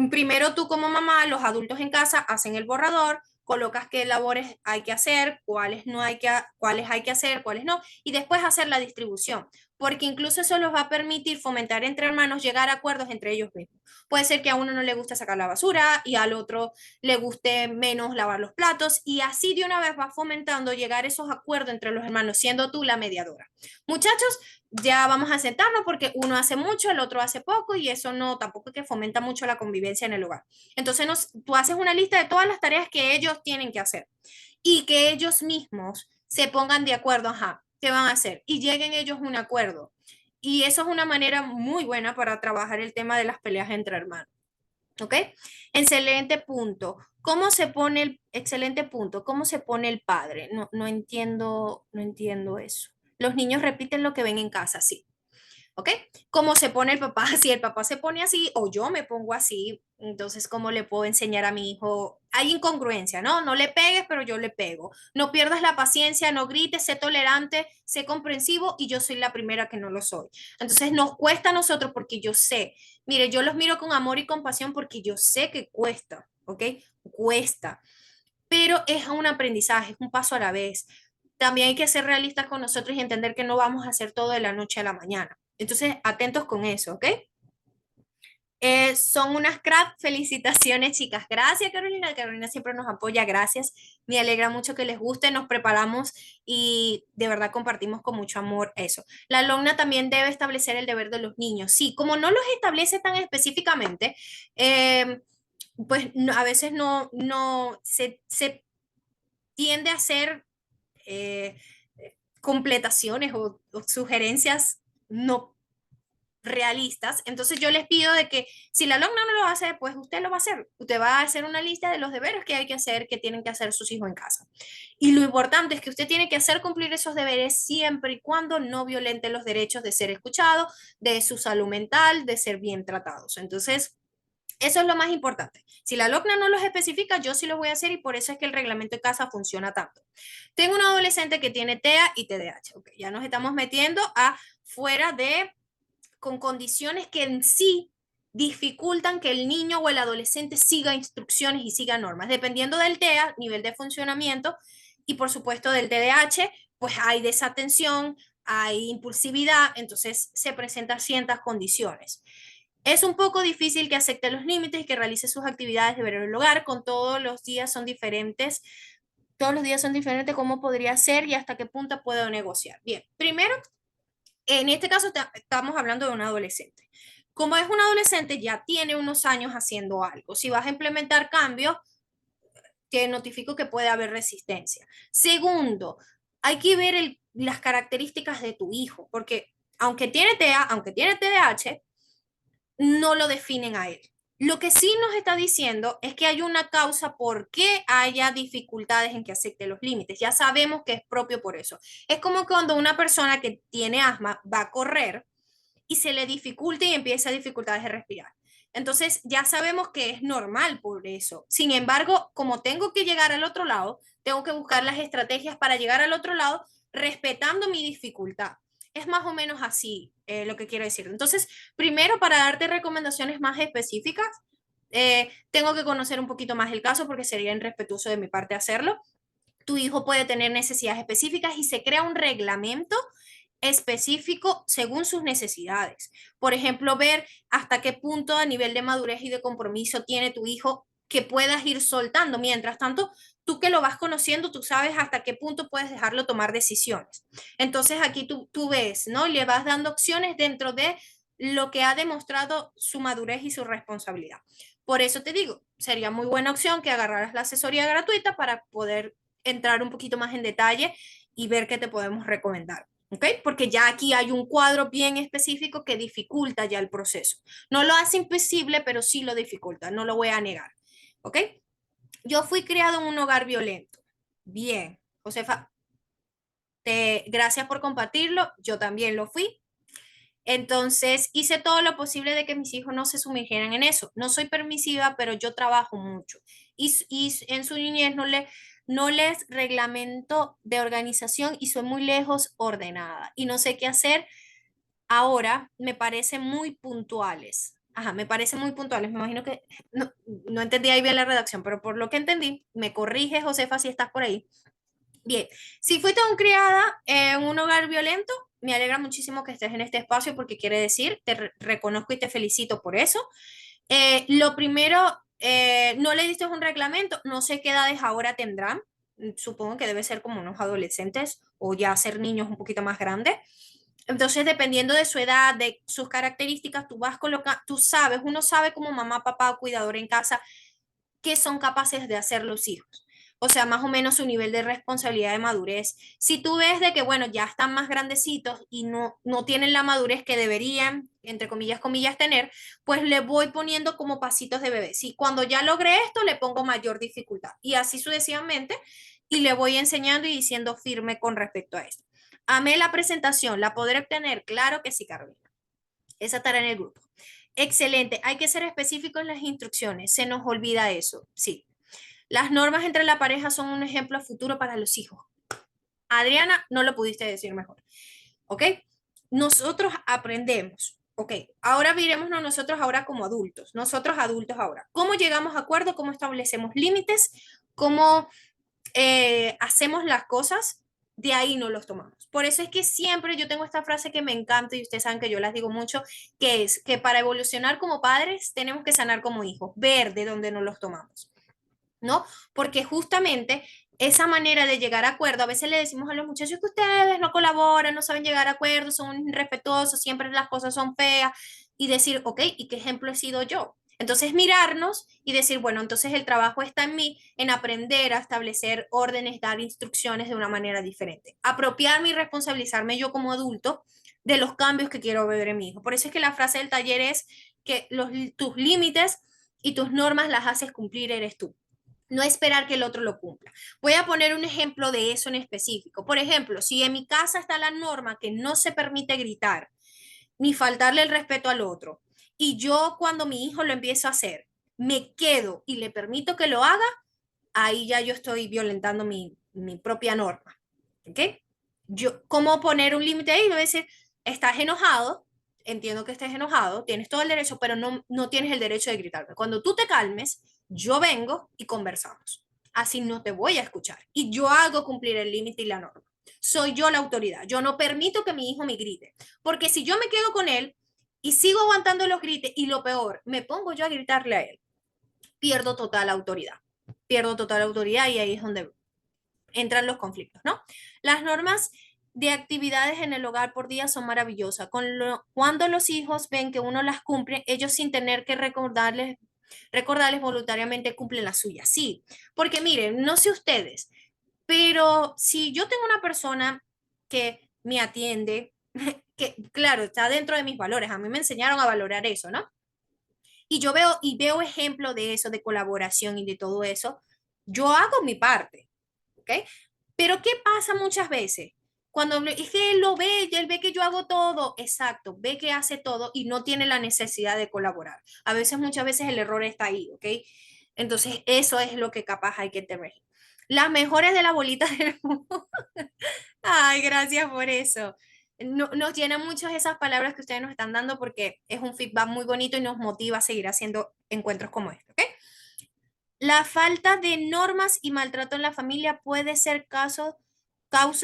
primero tú como mamá, los adultos en casa hacen el borrador, colocas qué labores hay que hacer, cuáles hay que hacer, cuáles no, y después hacer la distribución, porque incluso eso los va a permitir fomentar entre hermanos llegar a acuerdos entre ellos mismos. Puede ser que a uno no le guste sacar la basura y al otro le guste menos lavar los platos, y así de una vez va fomentando llegar a esos acuerdos entre los hermanos, siendo tú la mediadora. Muchachos, ya vamos a sentarnos porque uno hace mucho, el otro hace poco y eso no, tampoco es que fomenta mucho la convivencia en el hogar. Entonces tú haces una lista de todas las tareas que ellos tienen que hacer y que ellos mismos se pongan de acuerdo, ajá, qué van a hacer y lleguen ellos a un acuerdo. Y eso es una manera muy buena para trabajar el tema de las peleas entre hermanos. ¿Ok? Excelente punto. Excelente punto, ¿cómo se pone el padre? No entiendo eso. Los niños repiten lo que ven en casa, sí. ¿ok? ¿Cómo se pone el papá? Si el papá se pone así o yo me pongo así, entonces, ¿cómo le puedo enseñar a mi hijo? Hay incongruencia, ¿no? No le pegues, pero yo le pego. No pierdas la paciencia, no grites, sé tolerante, sé comprensivo y yo soy la primera que no lo soy. Entonces, nos cuesta a nosotros porque yo sé, mire, yo los miro con amor y compasión porque yo sé que cuesta, ¿ok? Cuesta, pero es un aprendizaje, es un paso a la vez. También hay que ser realistas con nosotros y entender que no vamos a hacer todo de la noche a la mañana. Entonces, atentos con eso, ¿ok? Son unas crack, felicitaciones chicas. Gracias Carolina, Carolina siempre nos apoya, gracias. Me alegra mucho que les guste, nos preparamos y de verdad compartimos con mucho amor eso. La alumna también debe establecer el deber de los niños. Sí, como no los establece tan específicamente, pues a veces no se tiende a hacer eh, completaciones o sugerencias no realistas. Entonces yo les pido de que si la alumna no lo hace, pues usted lo va a hacer. Usted va a hacer una lista de los deberes que hay que hacer, que tienen que hacer sus hijos en casa. Y lo importante es que usted tiene que hacer cumplir esos deberes siempre y cuando no violente los derechos de ser escuchado, de su salud mental, de ser bien tratados. Entonces, eso es lo más importante. Si la alumna no los especifica, yo sí los voy a hacer y por eso es que el reglamento de casa funciona tanto. Tengo una adolescente que tiene TEA y TDAH. Okay, ya nos estamos metiendo a fuera de con condiciones que en sí dificultan que el niño o el adolescente siga instrucciones y siga normas. Dependiendo del TEA, nivel de funcionamiento, y por supuesto del TDAH, pues hay desatención, hay impulsividad, entonces se presentan ciertas condiciones. Es un poco difícil que acepte los límites y que realice sus actividades de ver el hogar, con todos los días son diferentes. Todos los días son diferentes, cómo podría ser y hasta qué punto puedo negociar. Bien, primero, en este caso estamos hablando de un adolescente. Como es un adolescente, ya tiene unos años haciendo algo. Si vas a implementar cambios, te notifico que puede haber resistencia. Segundo, hay que ver las características de tu hijo, porque aunque tiene TEA, aunque tiene TDAH, no lo definen a él. Lo que sí nos está diciendo es que hay una causa por qué haya dificultades en que acepte los límites. Ya sabemos que es propio por eso. Es como cuando una persona que tiene asma va a correr y se le dificulta y empieza dificultades de respirar. Entonces ya sabemos que es normal por eso. Sin embargo, como tengo que llegar al otro lado, tengo que buscar las estrategias para llegar al otro lado respetando mi dificultad. Es más o menos así lo que quiero decir. Entonces, primero, para darte recomendaciones más específicas, tengo que conocer un poquito más el caso porque sería irrespetuoso de mi parte hacerlo. Tu hijo puede tener necesidades específicas y se crea un reglamento específico según sus necesidades. Por ejemplo, ver hasta qué punto a nivel de madurez y de compromiso tiene tu hijo que puedas ir soltando. Mientras tanto, tú que lo vas conociendo, tú sabes hasta qué punto puedes dejarlo tomar decisiones. Entonces aquí tú ves, ¿no? Le vas dando opciones dentro de lo que ha demostrado su madurez y su responsabilidad. Por eso te digo, sería muy buena opción que agarraras la asesoría gratuita para poder entrar un poquito más en detalle y ver qué te podemos recomendar. ¿Ok? Porque ya aquí hay un cuadro bien específico que dificulta ya el proceso. No lo hace imposible, pero sí lo dificulta, no lo voy a negar. ¿Ok? Yo fui criado en un hogar violento. Bien, Josefa, gracias por compartirlo, yo también lo fui. Entonces hice todo lo posible de que mis hijos no se sumergieran en eso. No soy permisiva, pero yo trabajo mucho. Y en su niñez no les reglamento de organización y soy muy lejos ordenada. Y no sé qué hacer. Ahora me parecen muy puntuales. Ajá, me parecen muy puntuales. Me imagino que no entendí ahí bien la redacción, pero por lo que entendí, me corrige Josefa si estás por ahí. Bien, si fuiste un criada en un hogar violento, me alegra muchísimo que estés en este espacio porque quiere decir, reconozco y te felicito por eso. Lo primero, no le diste un reglamento, no sé qué edades ahora tendrán, supongo que debe ser como unos adolescentes o ya ser niños un poquito más grandes. Entonces, dependiendo de su edad, de sus características, tú vas colocando, tú sabes, uno sabe como mamá, papá o cuidador en casa qué son capaces de hacer los hijos. O sea, más o menos su nivel de responsabilidad de madurez. Si tú ves de que, bueno, ya están más grandecitos y no tienen la madurez que deberían, entre comillas, comillas, tener, pues le voy poniendo como pasitos de bebé. Si cuando ya logré esto, le pongo mayor dificultad. Y así sucesivamente, y le voy enseñando y diciendo firme con respecto a esto. Amé la presentación, ¿la podré obtener? Claro que sí, Carolina. Esa tarea en el grupo. Excelente. Hay que ser específico en las instrucciones. Se nos olvida eso. Sí. Las normas entre la pareja son un ejemplo futuro para los hijos. Adriana, no lo pudiste decir mejor. ¿Ok? Nosotros aprendemos. Ok, ahora miremosnos nosotros ahora como adultos. Nosotros adultos ahora. ¿Cómo llegamos a acuerdo? ¿Cómo establecemos límites? ¿Cómo hacemos las cosas? De ahí no los tomamos. Por eso es que siempre yo tengo esta frase que me encanta y ustedes saben que yo las digo mucho, que es que para evolucionar como padres tenemos que sanar como hijos, ver de dónde nos los tomamos. ¿No? Porque justamente esa manera de llegar a acuerdo, a veces le decimos a los muchachos que ustedes no colaboran, no saben llegar a acuerdos, son irrespetuosos, siempre las cosas son feas, y decir, ok, ¿y qué ejemplo he sido yo? Entonces mirarnos y decir, bueno, entonces el trabajo está en mí, en aprender a establecer órdenes, dar instrucciones de una manera diferente. Apropiarme y responsabilizarme yo como adulto de los cambios que quiero ver en mi hijo. Por eso es que la frase del taller es que tus límites y tus normas las haces cumplir eres tú, no esperar que el otro lo cumpla. Voy a poner un ejemplo de eso en específico. Por ejemplo, si en mi casa está la norma que no se permite gritar ni faltarle el respeto al otro, y yo cuando mi hijo lo empiezo a hacer, me quedo y le permito que lo haga, ahí ya yo estoy violentando mi propia norma. ¿Ok? ¿Cómo poner un límite ahí? Voy a decir, estás enojado, entiendo que estés enojado, tienes todo el derecho, pero no tienes el derecho de gritarme. Cuando tú te calmes, yo vengo y conversamos. Así no te voy a escuchar. Y yo hago cumplir el límite y la norma. Soy yo la autoridad. Yo no permito que mi hijo me grite. Porque si yo me quedo con él y sigo aguantando los grites y lo peor, me pongo yo a gritarle a él, pierdo total autoridad. Pierdo total autoridad y ahí es donde entran los conflictos, ¿no? Las normas de actividades en el hogar por día son maravillosas. Cuando los hijos ven que uno las cumple, ellos sin tener que recordarles voluntariamente cumplen las suyas. Sí, porque miren, no sé ustedes, pero si yo tengo una persona que me atiende, que claro, está dentro de mis valores, a mí me enseñaron a valorar eso, ¿no? Y veo ejemplo de eso, de colaboración y de todo eso, yo hago mi parte, ¿ok? Pero ¿qué pasa muchas veces? Es que él lo ve, y él ve que yo hago todo, exacto, ve que hace todo y no tiene la necesidad de colaborar. A veces, muchas veces el error está ahí, ¿ok? Entonces, eso es lo que capaz hay que tener. Las mejores de la bolita del mundo. Ay, gracias por eso. Nos llenan mucho esas palabras que ustedes nos están dando porque es un feedback muy bonito y nos motiva a seguir haciendo encuentros como este, ¿ok? La falta de normas y maltrato en la familia puede ser causa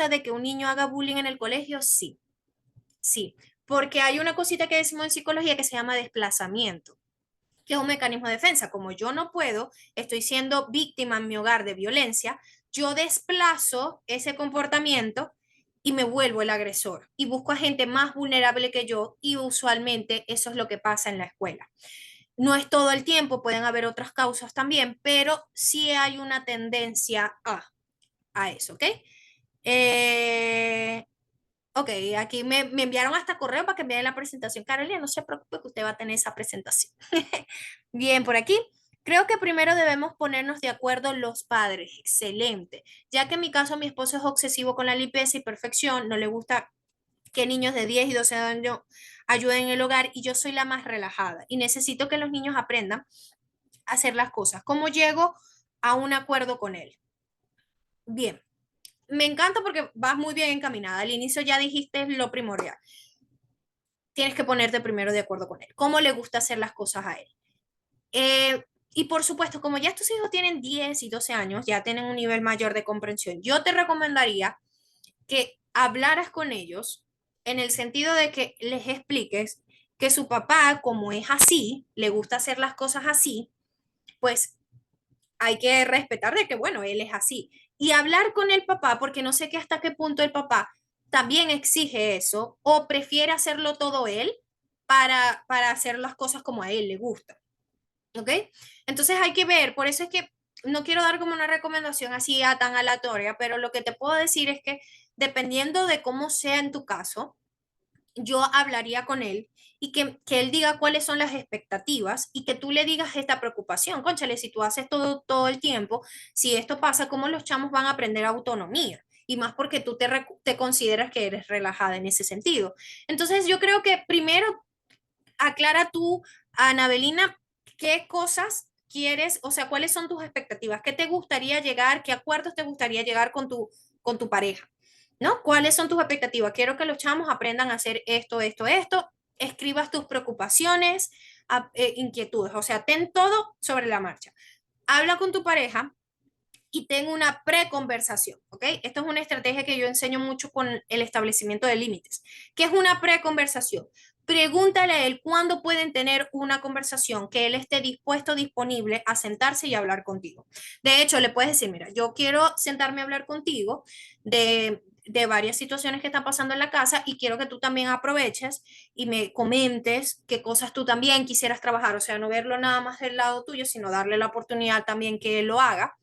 de que un niño haga bullying en el colegio, sí, sí, porque hay una cosita que decimos en psicología que se llama desplazamiento, que es un mecanismo de defensa. Como yo no puedo, estoy siendo víctima en mi hogar de violencia, yo desplazo ese comportamiento y me vuelvo el agresor y busco a gente más vulnerable que yo y usualmente eso es lo que pasa en la escuela. No es todo el tiempo, pueden haber otras causas también, pero sí hay una tendencia a eso, ¿ok? Eh, ok, aquí me enviaron hasta correo para que envíe la presentación. Carolina, no se preocupe que usted va a tener esa presentación. Bien, por aquí. Creo que primero debemos ponernos de acuerdo los padres. Excelente. Ya que en mi caso mi esposo es obsesivo con la limpieza y perfección, no le gusta que niños de 10 y 12 años ayuden en el hogar y yo soy la más relajada y necesito que los niños aprendan a hacer las cosas. ¿Cómo llego a un acuerdo con él? Bien, me encanta porque vas muy bien encaminada. Al inicio ya dijiste lo primordial. Tienes que ponerte primero de acuerdo con él. ¿Cómo le gusta hacer las cosas a él? Y por supuesto, como ya tus hijos tienen 10 y 12 años, ya tienen un nivel mayor de comprensión, yo te recomendaría que hablaras con ellos en el sentido de que les expliques que su papá, como es así, le gusta hacer las cosas así, pues hay que respetar de que, bueno, él es así. Y hablar con el papá, porque no sé qué hasta qué punto el papá también exige eso o prefiere hacerlo todo él para hacer las cosas como a él le gusta. ¿Ok? Entonces hay que ver, por eso es que no quiero dar como una recomendación así tan aleatoria, pero lo que te puedo decir es que dependiendo de cómo sea en tu caso, yo hablaría con él y que él diga cuáles son las expectativas y que tú le digas esta preocupación. Cónchale, si tú haces todo el tiempo, si esto pasa, ¿cómo los chamos van a aprender autonomía? Y más porque tú te consideras que eres relajada en ese sentido. Entonces yo creo que primero aclara tú, Anabelina, qué cosas quieres, o sea, cuáles son tus expectativas, qué te gustaría llegar, qué acuerdos te gustaría llegar con tu pareja, ¿no? ¿Cuáles son tus expectativas? Quiero que los chamos aprendan a hacer esto, esto, esto, escribas tus preocupaciones, inquietudes, o sea, ten todo sobre la marcha. Habla con tu pareja y tengo una preconversación, ¿ok? Esto es una estrategia que yo enseño mucho con el establecimiento de límites. ¿Qué es una preconversación? Pregúntale a él cuándo pueden tener una conversación que él esté dispuesto, disponible a sentarse y hablar contigo. De hecho, le puedes decir, mira, yo quiero sentarme a hablar contigo de varias situaciones que están pasando en la casa y quiero que tú también aproveches y me comentes qué cosas tú también quisieras trabajar, o sea, no verlo nada más del lado tuyo, sino darle la oportunidad también que él lo haga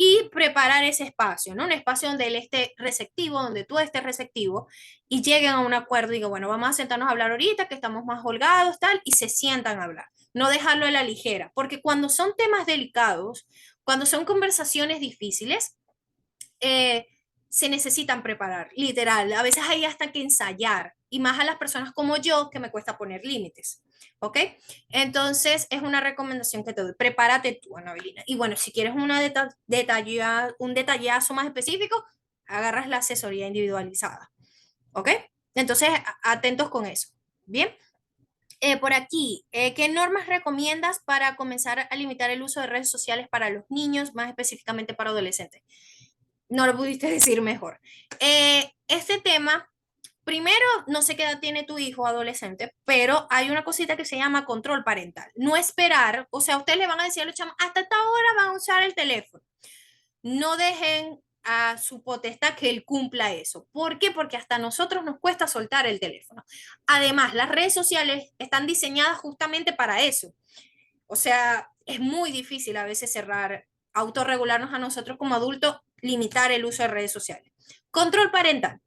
y preparar ese espacio, ¿no? Un espacio donde él esté receptivo, donde tú estés receptivo y lleguen a un acuerdo y digo, bueno, vamos a sentarnos a hablar ahorita, que estamos más holgados, tal, y se sientan a hablar. No dejarlo a la ligera, porque cuando son temas delicados, cuando son conversaciones difíciles, eh, se necesitan preparar, literal. A veces hay hasta que ensayar, y más a las personas como yo que me cuesta poner límites. ¿Ok? Entonces es una recomendación que te doy. Prepárate tú, Anabelina. Y bueno, si quieres un detallazo más específico, agarras la asesoría individualizada. ¿Ok? Entonces, atentos con eso. Bien. Por aquí, ¿qué normas recomiendas para comenzar a limitar el uso de redes sociales para los niños, más específicamente para adolescentes? No lo pudiste decir mejor. Este tema, primero, no sé qué edad tiene tu hijo adolescente, pero hay una cosita que se llama control parental. No esperar, o sea, ustedes le van a decir a los chamos, hasta esta hora van a usar el teléfono. No dejen a su potestad que él cumpla eso. ¿Por qué? Porque hasta a nosotros nos cuesta soltar el teléfono. Además, las redes sociales están diseñadas justamente para eso. O sea, es muy difícil a veces cerrar, autorregularnos a nosotros como adultos, limitar el uso de redes sociales. Control parental.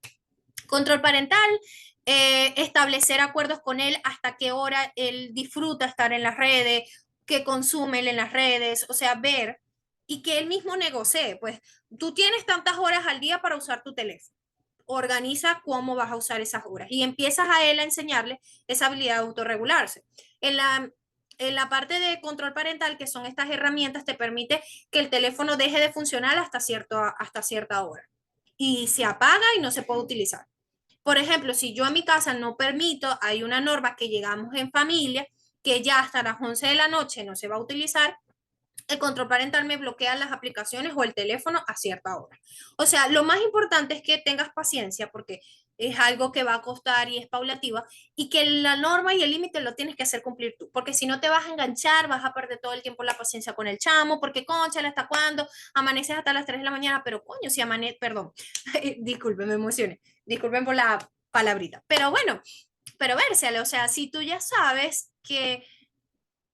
Control parental, establecer acuerdos con él hasta qué hora él disfruta estar en las redes, qué consume él en las redes, o sea, ver y que él mismo negocie. Pues tú tienes tantas horas al día para usar tu teléfono. Organiza cómo vas a usar esas horas y empiezas a él a enseñarle esa habilidad de autorregularse. En la parte de control parental, que son estas herramientas, te permite que el teléfono deje de funcionar hasta cierta hora y se apaga y no se puede utilizar. Por ejemplo, si yo en mi casa no permito, hay una norma que llegamos en familia, que ya hasta las 11 de la noche no se va a utilizar, el control parental me bloquea las aplicaciones o el teléfono a cierta hora. O sea, lo más importante es que tengas paciencia porque es algo que va a costar y es paulativa y que la norma y el límite lo tienes que hacer cumplir tú, porque si no te vas a enganchar, vas a perder todo el tiempo la paciencia con el chamo, porque concha, ¿hasta cuándo? Amaneces hasta las 3 de la mañana, pero coño, si amanece, perdón, disculpen, me emocioné, disculpen por la palabrita, pero bueno, pero vérselo, o sea, si tú ya sabes que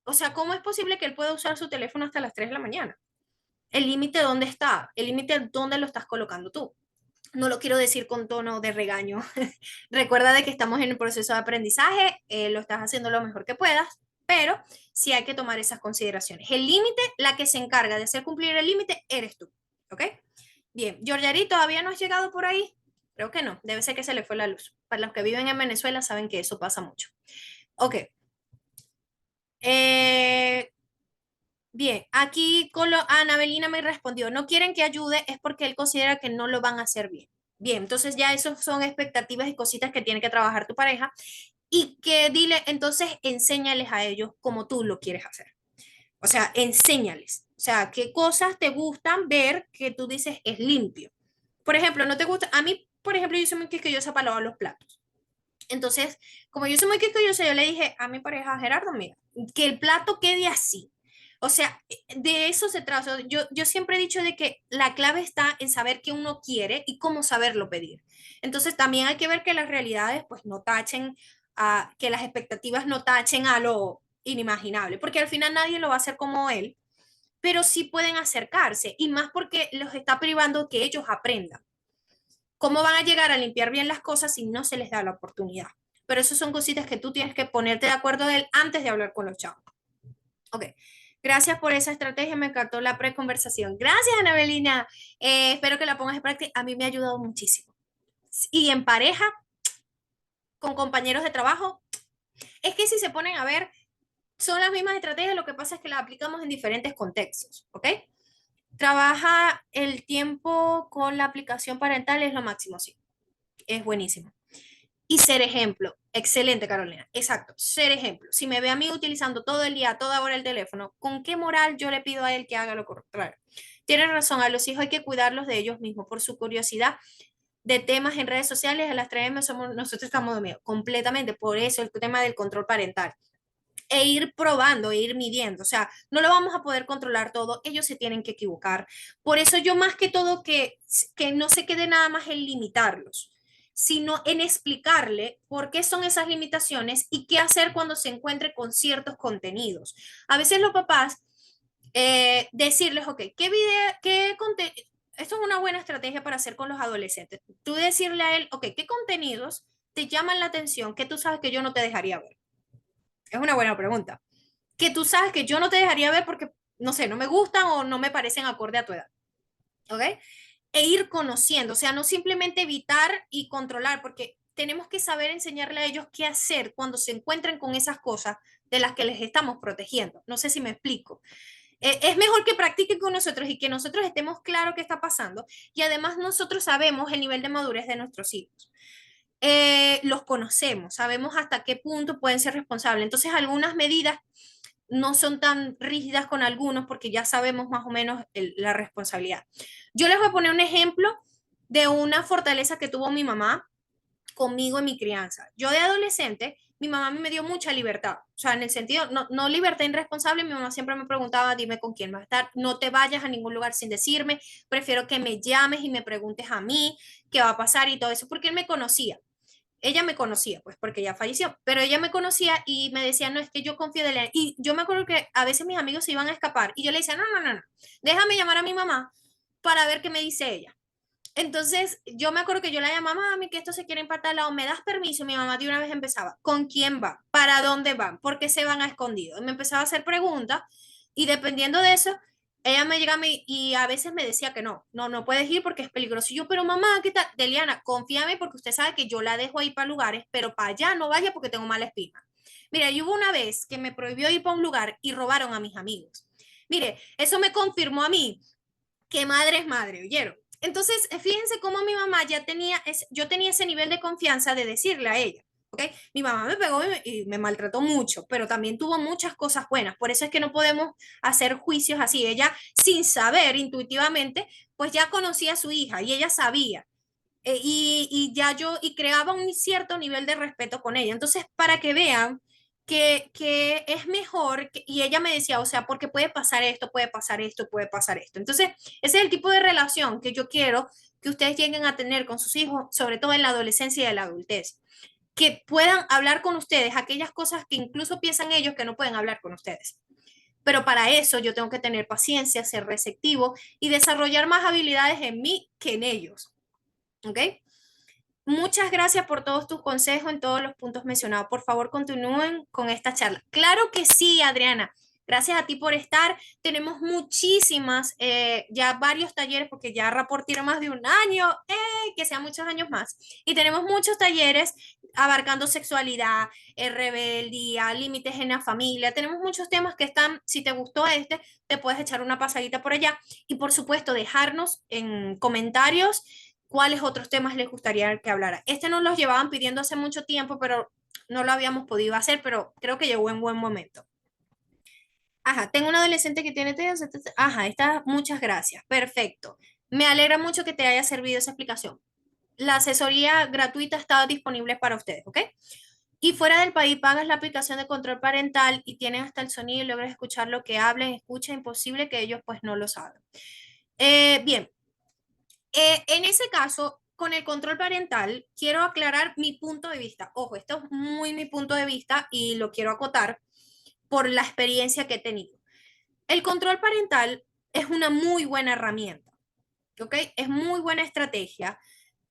o sea, ¿cómo es posible que él pueda usar su teléfono hasta las 3 de la mañana? ¿El límite dónde está? ¿El límite dónde lo estás colocando tú? No lo quiero decir con tono de regaño. Recuerda de que estamos en el proceso de aprendizaje, lo estás haciendo lo mejor que puedas, pero sí hay que tomar esas consideraciones. El límite, la que se encarga de hacer cumplir el límite, eres tú. ¿Ok? Bien, Georgiari, ¿todavía no has llegado por ahí? Creo que no, debe ser que se le fue la luz. Para los que viven en Venezuela saben que eso pasa mucho. Ok. Eh, Bien, aquí Anabelina me respondió, no quieren que ayude es porque él considera que no lo van a hacer bien. Bien, entonces ya esos son expectativas y cositas que tiene que trabajar tu pareja y que dile, entonces enséñales a ellos como tú lo quieres hacer. O sea, enséñales. O sea, qué cosas te gustan ver que tú dices es limpio. Por ejemplo, no te gusta, a mí, por ejemplo, yo soy muy quisquillosa para lavar los platos. Entonces, como yo soy muy quisquillosa, yo le dije a mi pareja, Gerardo, mira, que el plato quede así. O sea, de eso se trata. O sea, yo siempre he dicho de que la clave está en saber qué uno quiere y cómo saberlo pedir. Entonces, también hay que ver que las realidades, pues, no tachen, que las expectativas no tachen a lo inimaginable, porque al final nadie lo va a hacer como él, pero sí pueden acercarse, y más porque los está privando que ellos aprendan. ¿Cómo van a llegar a limpiar bien las cosas si no se les da la oportunidad? Pero eso son cositas que tú tienes que ponerte de acuerdo de él antes de hablar con los chavos. Ok. Gracias por esa estrategia, me encantó la preconversación. Gracias, Anabelina. Espero que la pongas en práctica. A mí me ha ayudado muchísimo. Y en pareja, con compañeros de trabajo, Es que si se ponen a ver, son las mismas estrategias, lo que pasa es que las aplicamos en diferentes contextos, ¿ok? Trabaja el tiempo con la aplicación parental, es lo máximo, sí, es buenísimo. Y ser ejemplo, excelente Carolina, exacto, ser ejemplo. Si me ve a mí utilizando todo el día, toda hora el teléfono, ¿con qué moral yo le pido a él que haga lo contrario? Tienes razón, a los hijos hay que cuidarlos de ellos mismos por su curiosidad de temas en redes sociales, a las 3 somos, nosotros estamos dormidos completamente, por eso el tema del control parental e ir probando, e ir midiendo. O sea, no lo vamos a poder controlar todo, ellos se tienen que equivocar. Por eso yo más que todo que no se quede nada más en limitarlos, sino en explicarle por qué son esas limitaciones y qué hacer cuando se encuentre con ciertos contenidos. A veces los papás, decirles, ok, ¿qué video, qué contenido? Esto es una buena estrategia para hacer con los adolescentes. Tú decirle a él, ok, ¿qué contenidos te llaman la atención que tú sabes que yo no te dejaría ver? Es una buena pregunta. Que tú sabes que yo no te dejaría ver porque, no sé, no me gustan o no me parecen acorde a tu edad. ¿Ok? E ir conociendo, o sea, no simplemente evitar y controlar, porque tenemos que saber enseñarle a ellos qué hacer cuando se encuentren con esas cosas de las que les estamos protegiendo. No sé si me explico. Es mejor que practiquen con nosotros y que nosotros estemos claros qué está pasando y además nosotros sabemos el nivel de madurez de nuestros hijos. Los conocemos, sabemos hasta qué punto pueden ser responsables. Entonces, algunas medidas no son tan rígidas con algunos porque ya sabemos más o menos la responsabilidad. Yo les voy a poner un ejemplo de una fortaleza que tuvo mi mamá conmigo en mi crianza. Yo de adolescente, mi mamá me dio mucha libertad, o sea, en el sentido, no libertad irresponsable, mi mamá siempre me preguntaba, dime con quién vas a estar, no te vayas a ningún lugar sin decirme, prefiero que me llames y me preguntes a mí qué va a pasar y todo eso, porque él me conocía. Ella me conocía, pues porque ya falleció, pero ella me conocía y me decía, no, es que yo confío de él. Y yo me acuerdo que a veces mis amigos se iban a escapar y yo le decía, no, déjame llamar a mi mamá para ver qué me dice ella. Entonces, yo me acuerdo que yo la llamaba, mami, que esto se quiere empatar lado, ¿me das permiso? Mi mamá de una vez empezaba, ¿con quién va? ¿Para dónde van? ¿Por qué se van a escondido? Y me empezaba a hacer preguntas y dependiendo de eso, ella me llega a mí y a veces me decía que no puedes ir porque es peligroso. Y yo, pero mamá, ¿qué tal? Deliana, confíame porque usted sabe que yo la dejo ahí para lugares, pero para allá no vaya porque tengo mala espina. Mira, y hubo una vez que me prohibió ir para un lugar y robaron a mis amigos. Mire, eso me confirmó a mí que madre es madre, ¿oyeron? Entonces, fíjense cómo mi mamá ya tenía, yo tenía ese nivel de confianza de decirle a ella, ¿ok? Mi mamá me pegó y me maltrató mucho, pero también tuvo muchas cosas buenas, por eso es que no podemos hacer juicios así. Ella, sin saber intuitivamente, pues ya conocía a su hija y ella sabía. Y ya yo, y creaba un cierto nivel de respeto con ella. Entonces, para que vean que es mejor, y ella me decía, o sea, porque puede pasar esto, puede pasar esto, puede pasar esto. Entonces, ese es el tipo de relación que yo quiero que ustedes lleguen a tener con sus hijos, sobre todo en la adolescencia y en la adultez, que puedan hablar con ustedes aquellas cosas que incluso piensan ellos que no pueden hablar con ustedes. Pero para eso yo tengo que tener paciencia, ser receptivo y desarrollar más habilidades en mí que en ellos. ¿Ok? Muchas gracias por todos tus consejos en todos los puntos mencionados. Por favor, continúen con esta charla. Claro que sí, Adriana. Gracias a ti por estar. Tenemos muchísimas, ya varios talleres, porque ya Rapport tiene más de un año, que sean muchos años más. Y tenemos muchos talleres abarcando sexualidad, rebeldía, límites en la familia. Tenemos muchos temas que están, si te gustó este, te puedes echar una pasadita por allá. Y por supuesto, dejarnos en comentarios cuáles otros temas les gustaría que hablara. Este nos los llevaban pidiendo hace mucho tiempo, pero no lo habíamos podido hacer, pero creo que llegó en buen momento. Ajá, tengo un adolescente que tiene TEA. Ajá, está, muchas gracias. Perfecto. Me alegra mucho que te haya servido esa explicación. La asesoría gratuita está disponible para ustedes, ¿ok? Y fuera del país pagas la aplicación de control parental y tienen hasta el sonido y logras escuchar lo que hablen, escucha, imposible que ellos pues no lo saben. Bien, en ese caso, con el control parental, quiero aclarar mi punto de vista. Ojo, esto es muy mi punto de vista y lo quiero acotar por la experiencia que he tenido. El control parental es una muy buena herramienta, ¿ok? Es muy buena estrategia,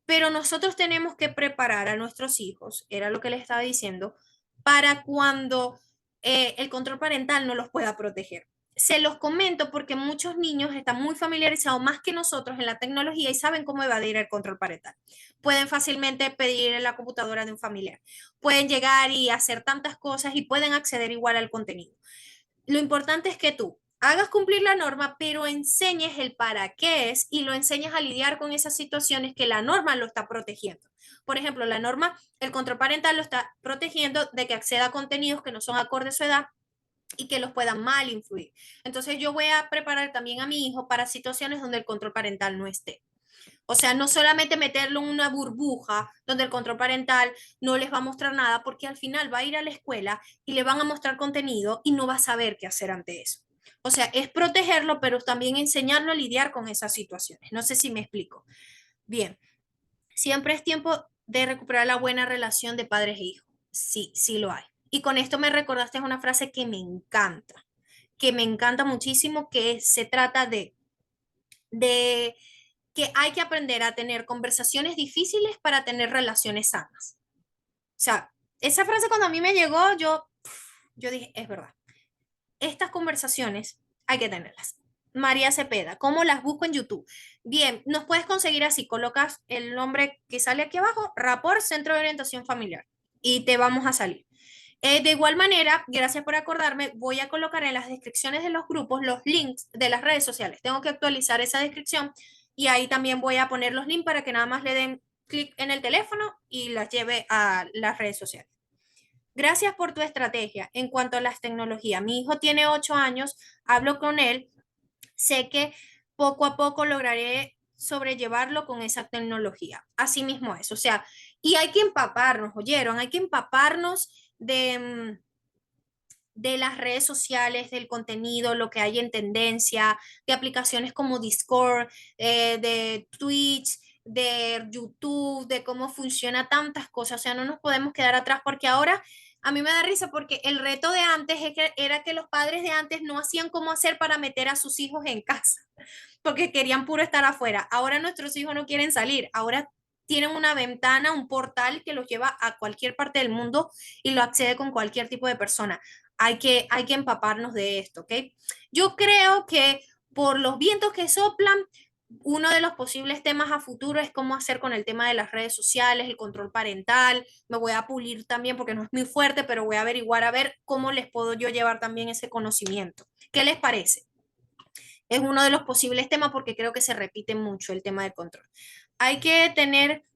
pero nosotros tenemos que preparar a nuestros hijos, era lo que les estaba diciendo, para cuando el control parental no los pueda proteger. se los comento porque muchos niños están muy familiarizados más que nosotros en la tecnología y saben cómo evadir el control parental. Pueden fácilmente pedir en la computadora de un familiar. Pueden llegar y hacer tantas cosas y pueden acceder igual al contenido. Lo importante es que tú hagas cumplir la norma, pero enseñes el para qué es y lo enseñes a lidiar con esas situaciones que la norma lo está protegiendo. Por ejemplo, la norma, el control parental lo está protegiendo de que acceda a contenidos que no son acordes a su edad y que los puedan mal influir. Entonces yo voy a preparar también a mi hijo para situaciones donde el control parental no esté. O sea, no solamente meterlo en una burbuja donde el control parental no les va a mostrar nada, porque al final va a ir a la escuela y le van a mostrar contenido y no va a saber qué hacer ante eso. O sea, es protegerlo, pero también enseñarlo a lidiar con esas situaciones. No sé si me explico. Bien, siempre es tiempo de recuperar la buena relación de padres e hijos. Sí, sí lo hay. Y con esto me recordaste una frase que me encanta muchísimo, que se trata de que hay que aprender a tener conversaciones difíciles para tener relaciones sanas. O sea, esa frase cuando a mí me llegó, yo dije, es verdad. Estas conversaciones hay que tenerlas. María Cepeda, ¿cómo las busco en YouTube? Bien, nos puedes conseguir así, colocas el nombre que sale aquí abajo, Rapport Centro de Orientación Familiar, y te vamos a salir. De igual manera, gracias por acordarme, voy a colocar en las descripciones de los grupos los links de las redes sociales. Tengo que actualizar esa descripción y ahí también voy a poner los links para que nada más le den clic en el teléfono y las lleve a las redes sociales. Gracias por tu estrategia en cuanto a las tecnologías. Mi hijo tiene 8 años, hablo con él, sé que poco a poco lograré sobrellevarlo con esa tecnología. Así mismo es, o sea, y hay que empaparnos, oyeron, hay que empaparnos de las redes sociales, del contenido, lo que hay en tendencia, de aplicaciones como Discord, de Twitch, de YouTube, de cómo funciona tantas cosas. O sea, no nos podemos quedar atrás porque ahora a mí me da risa porque el reto de antes era que los padres de antes no hacían cómo hacer para meter a sus hijos en casa, porque querían puro estar afuera. Ahora nuestros hijos no quieren salir, ahora tienen una ventana, un portal que los lleva a cualquier parte del mundo y lo accede con cualquier tipo de persona. Hay que empaparnos de esto, ¿ok? Yo creo que por los vientos que soplan, uno de los posibles temas a futuro es cómo hacer con el tema de las redes sociales, el control parental. Me voy a pulir también porque no es muy fuerte, pero voy a averiguar a ver cómo les puedo yo llevar también ese conocimiento. ¿Qué les parece? Es uno de los posibles temas porque creo que se repite mucho el tema del control. Hay que tener,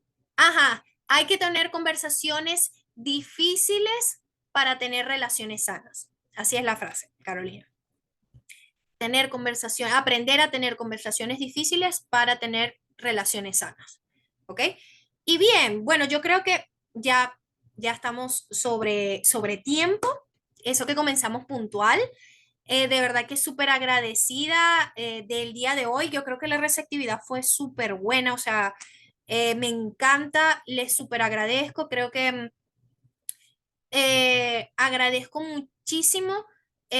hay que tener conversaciones difíciles para tener relaciones sanas. Así es la frase, Carolina. Tener conversación, aprender a tener conversaciones difíciles para tener relaciones sanas. ¿Ok? Y bien, bueno, yo creo que ya estamos sobre tiempo. Eso que comenzamos puntual. De verdad que súper agradecida del día de hoy. Yo creo que la receptividad fue súper buena. O sea, me encanta, les súper agradezco. Creo que agradezco muchísimo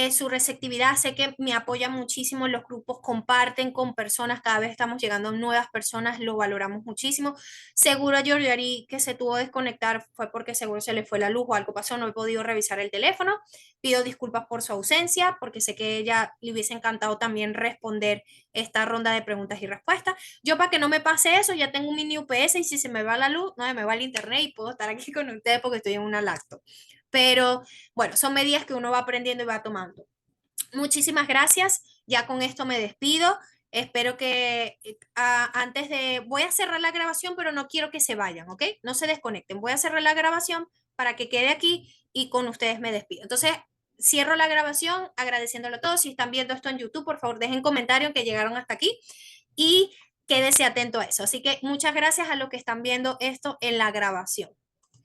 su receptividad, sé que me apoya muchísimo en los grupos, comparten con personas, cada vez estamos llegando a nuevas personas, lo valoramos muchísimo. Seguro a Georgiari que se tuvo que desconectar fue porque seguro se le fue la luz o algo pasó, no he podido revisar el teléfono. Pido disculpas por su ausencia, porque sé que ella le hubiese encantado también responder esta ronda de preguntas y respuestas. Yo para que no me pase eso, ya tengo un mini UPS y si se me va la luz, no se me va el internet y puedo estar aquí con ustedes porque estoy en una lacto. Pero bueno, son medidas que uno va aprendiendo y va tomando. Muchísimas gracias. Ya con esto me despido. Espero que antes de... Voy a cerrar la grabación, pero no quiero que se vayan, ¿ok? No se desconecten. Voy a cerrar la grabación para que quede aquí y con ustedes me despido. Entonces, cierro la grabación agradeciéndolo a todos. Si están viendo esto en YouTube, por favor, dejen comentario que llegaron hasta aquí y quédese atento a eso. Así que muchas gracias a los que están viendo esto en la grabación.